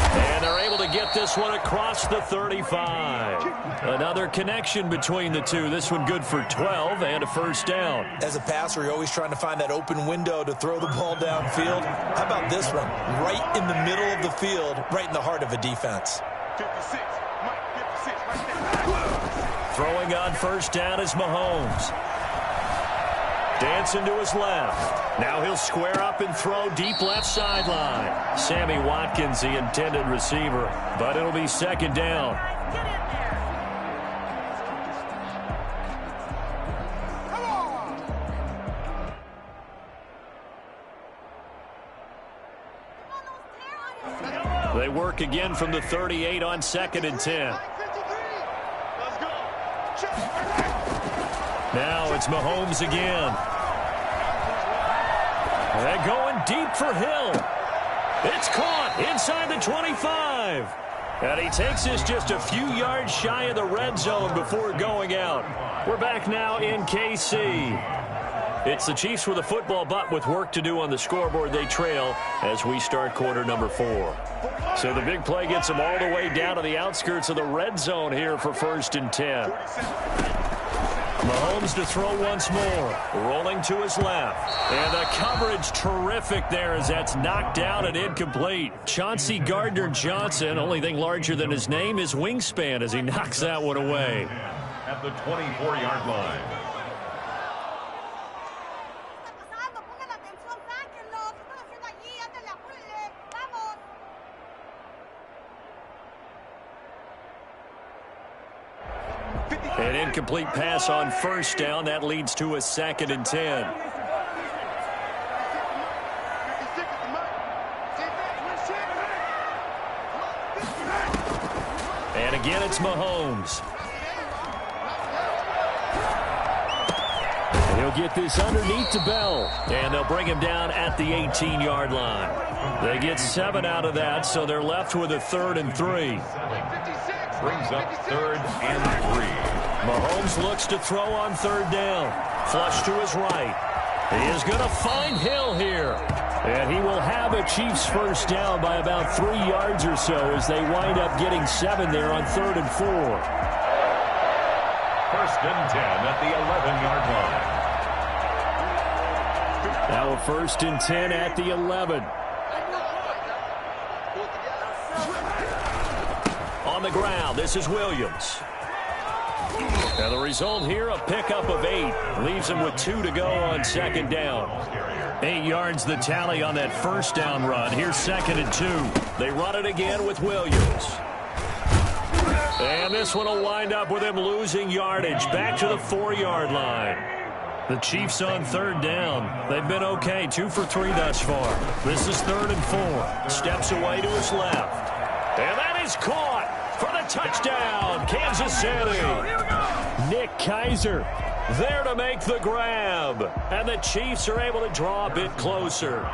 And they're able to get this one across the 35. Another connection between the two. This one good for 12 and a first down. As a passer, you're always trying to find that open window to throw the ball downfield. How about this one? Right in the middle of the field, right in the heart of a defense. 56, Mike, 56, right there. Throwing on first down is Mahomes. Dancing to his left. Now he'll square up and throw deep left sideline. Sammy Watkins, the intended receiver, but it'll be second down. They work again from the 38 on 2nd and 10. Now it's Mahomes again. They're going deep for Hill. It's caught inside the 25. And he takes this just a few yards shy of the red zone before going out. We're back now in KC. It's the Chiefs with a football, but with work to do on the scoreboard. They trail as we start quarter number 4. So the big play gets them all the way down to the outskirts of the red zone here for 1st and 10. Mahomes to throw once more. Rolling to his left. And the coverage terrific there as that's knocked down and incomplete. Chauncey Gardner-Johnson, only thing larger than his name is wingspan as he knocks that one away. At the 24-yard line. An incomplete pass on first down. That leads to a 2nd and 10. And again, it's Mahomes. And he'll get this underneath to Bell. And they'll bring him down at the 18-yard line. They get 7 out of that, so they're left with a 3rd and 3. Brings up 3rd and 3. Mahomes looks to throw on 3rd down. Flush to his right. He is going to find Hill here. And he will have a Chiefs first down by about 3 yards or so as they wind up getting 7 there on 3rd and 4. 1st and 10 at the 11-yard line. Now a 1st and 10 at the 11. On the ground, this is Williams. Now the result here, a pickup of 8. Leaves him with 2 to go on 2nd down. 8 yards the tally on that first down run. Here's 2nd and 2. They run it again with Williams. And this one will wind up with him losing yardage. Back to the 4-yard line. The Chiefs on 3rd down. They've been okay. 2 for 3 thus far. This is 3rd and 4. Steps away to his left. And that is caught for the touchdown, Kansas City. Nick Keiser there to make the grab. And the Chiefs are able to draw a bit closer.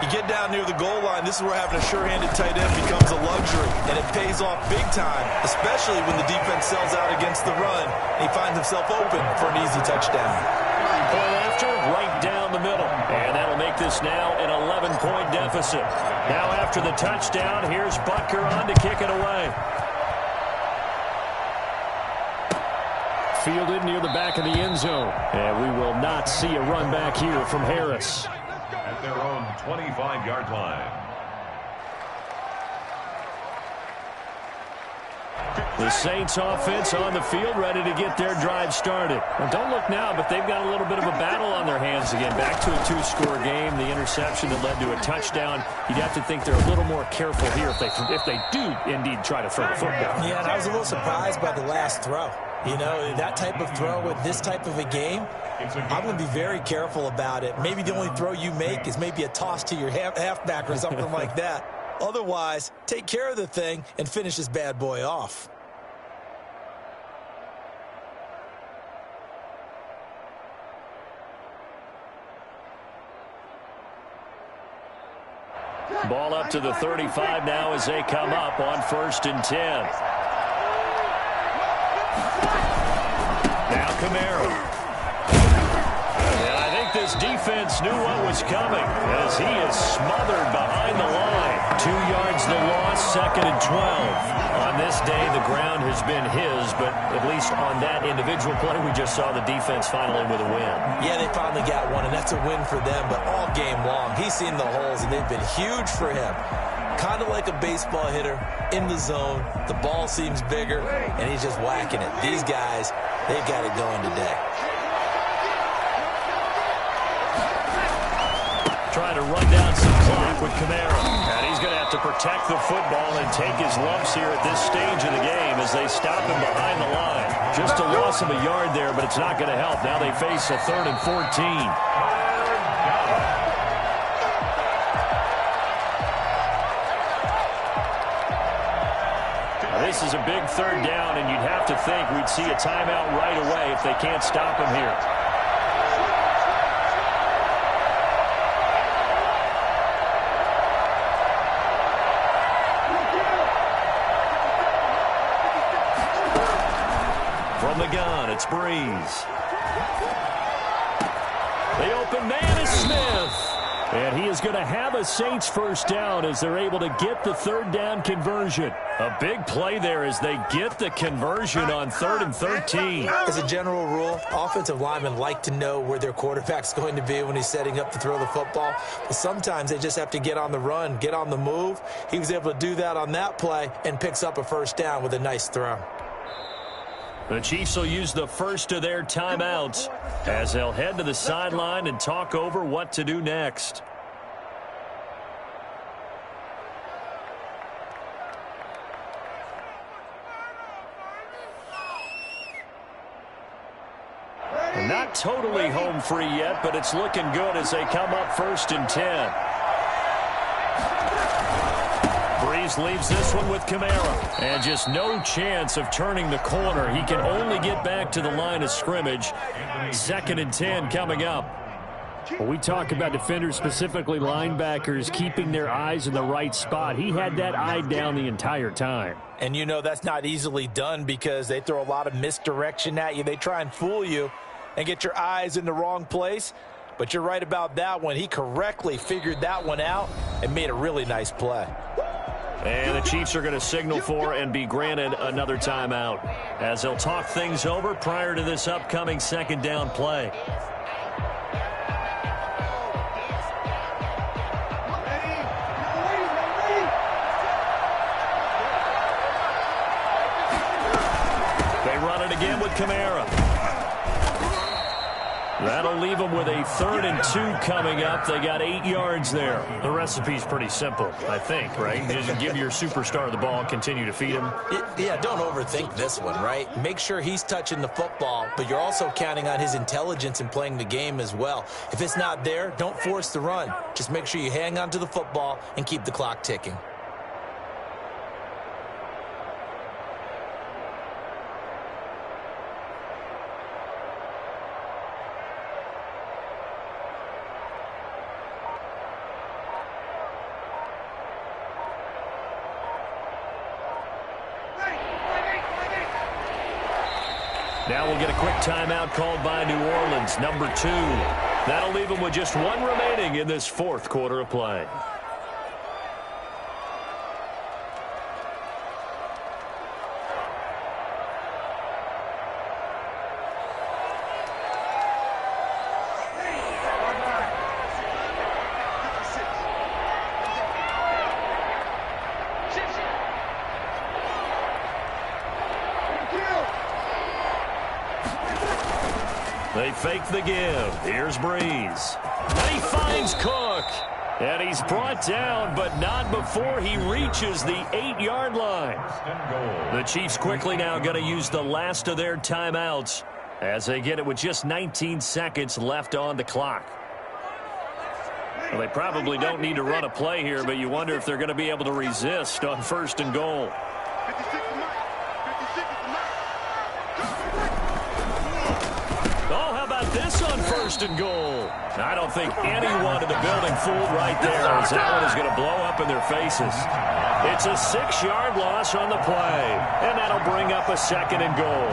You get down near the goal line, this is where having a sure-handed tight end becomes a luxury, and it pays off big time, especially when the defense sells out against the run, and he finds himself open for an easy touchdown. Point after, right down the middle, and that'll make this now an 11-point deficit. Now after the touchdown, here's Butker on to kick it away. Fielded near the back of the end zone, and we will not see a run back here from Harris. At their own 25-yard line. The Saints offense on the field, ready to get their drive started. Well, don't look now, but they've got a little bit of a battle on their hands again. Back to a two-score game. The interception that led to a touchdown. You'd have to think they're a little more careful here if they do indeed try to throw the football. Yeah, and I was a little surprised by the last throw. You know, that type of throw with this type of a game, I'm going to be very careful about it. Maybe the only throw you make is maybe a toss to your halfback or something like that. Otherwise, take care of the thing and finish this bad boy off. Ball up to the 35 now as they come up on 1st and 10. Now Kamara. And I think this defense knew what was coming as he is smothered behind the line. 2 yards the loss, 2nd and 12. On this day, the ground has been his, but at least on that individual play, we just saw the defense finally with a win. Yeah, they finally got one, and that's a win for them, but all game long, he's seen the holes, and they've been huge for him. Kind of like a baseball hitter in the zone. The ball seems bigger, and he's just whacking it. These guys, they've got it going today. Trying to run down some clock with Kamara. And he's going to have to protect the football and take his lumps here at this stage of the game as they stop him behind the line. Just a loss of a yard there, but it's not going to help. Now they face a 3rd and 14. This is a big 3rd down, and you'd have to think we'd see a timeout right away if they can't stop him here. From the gun, it's Breeze. The open man is Smith. And he is going to have a Saints 1st down as they're able to get the 3rd down conversion. A big play there as they get the conversion on 3rd and 13. As a general rule, offensive linemen like to know where their quarterback's going to be when he's setting up to throw the football. But sometimes they just have to get on the run, get on the move. He was able to do that on that play and picks up a 1st down with a nice throw. The Chiefs will use the first of their timeouts as they'll head to the sideline and talk over what to do next. Not totally home free yet, but it's looking good as they come up 1st and 10. Breeze leaves this one with Kamara. And just no chance of turning the corner. He can only get back to the line of scrimmage. 2nd and 10 coming up. When we talk about defenders, specifically linebackers, keeping their eyes in the right spot, he had that eye down the entire time. And you know that's not easily done because they throw a lot of misdirection at you. They try and fool you and get your eyes in the wrong place. But you're right about that one. He correctly figured that one out and made a really nice play. And the Chiefs are going to signal for and be granted another timeout as they'll talk things over prior to this upcoming 2nd down play. They run it again with Kamara. That'll leave them with a 3rd and 2 coming up. They got 8 yards there. The recipe's pretty simple, I think, right? Just give your superstar the ball, continue to feed him. Yeah, don't overthink this one, right? Make sure he's touching the football, but you're also counting on his intelligence in playing the game as well. If it's not there, don't force the run. Just make sure you hang on to the football and keep the clock ticking. Now we'll get a quick timeout called by New Orleans, number 2. That'll leave them with just 1 remaining in this 4th quarter of play. They fake the give. Here's Breeze. And he finds Cook. And he's brought down, but not before he reaches the 8-yard line. The Chiefs quickly now going to use the last of their timeouts as they get it with just 19 seconds left on the clock. Well, they probably don't need to run a play here, but you wonder if they're going to be able to resist on 1st and goal. 56 to Mike. 56 to Mike. Oh, how about this on 1st and goal? I don't think anyone in the building fooled right there, as that one is going to blow up in their faces. It's a 6-yard loss on the play, and that'll bring up a 2nd and goal.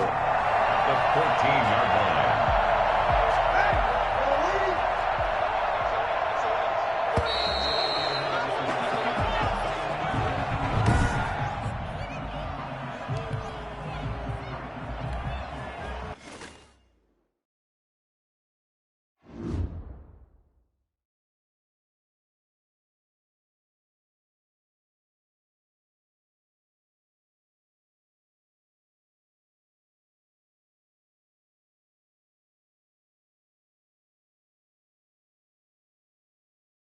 The 14-yard line.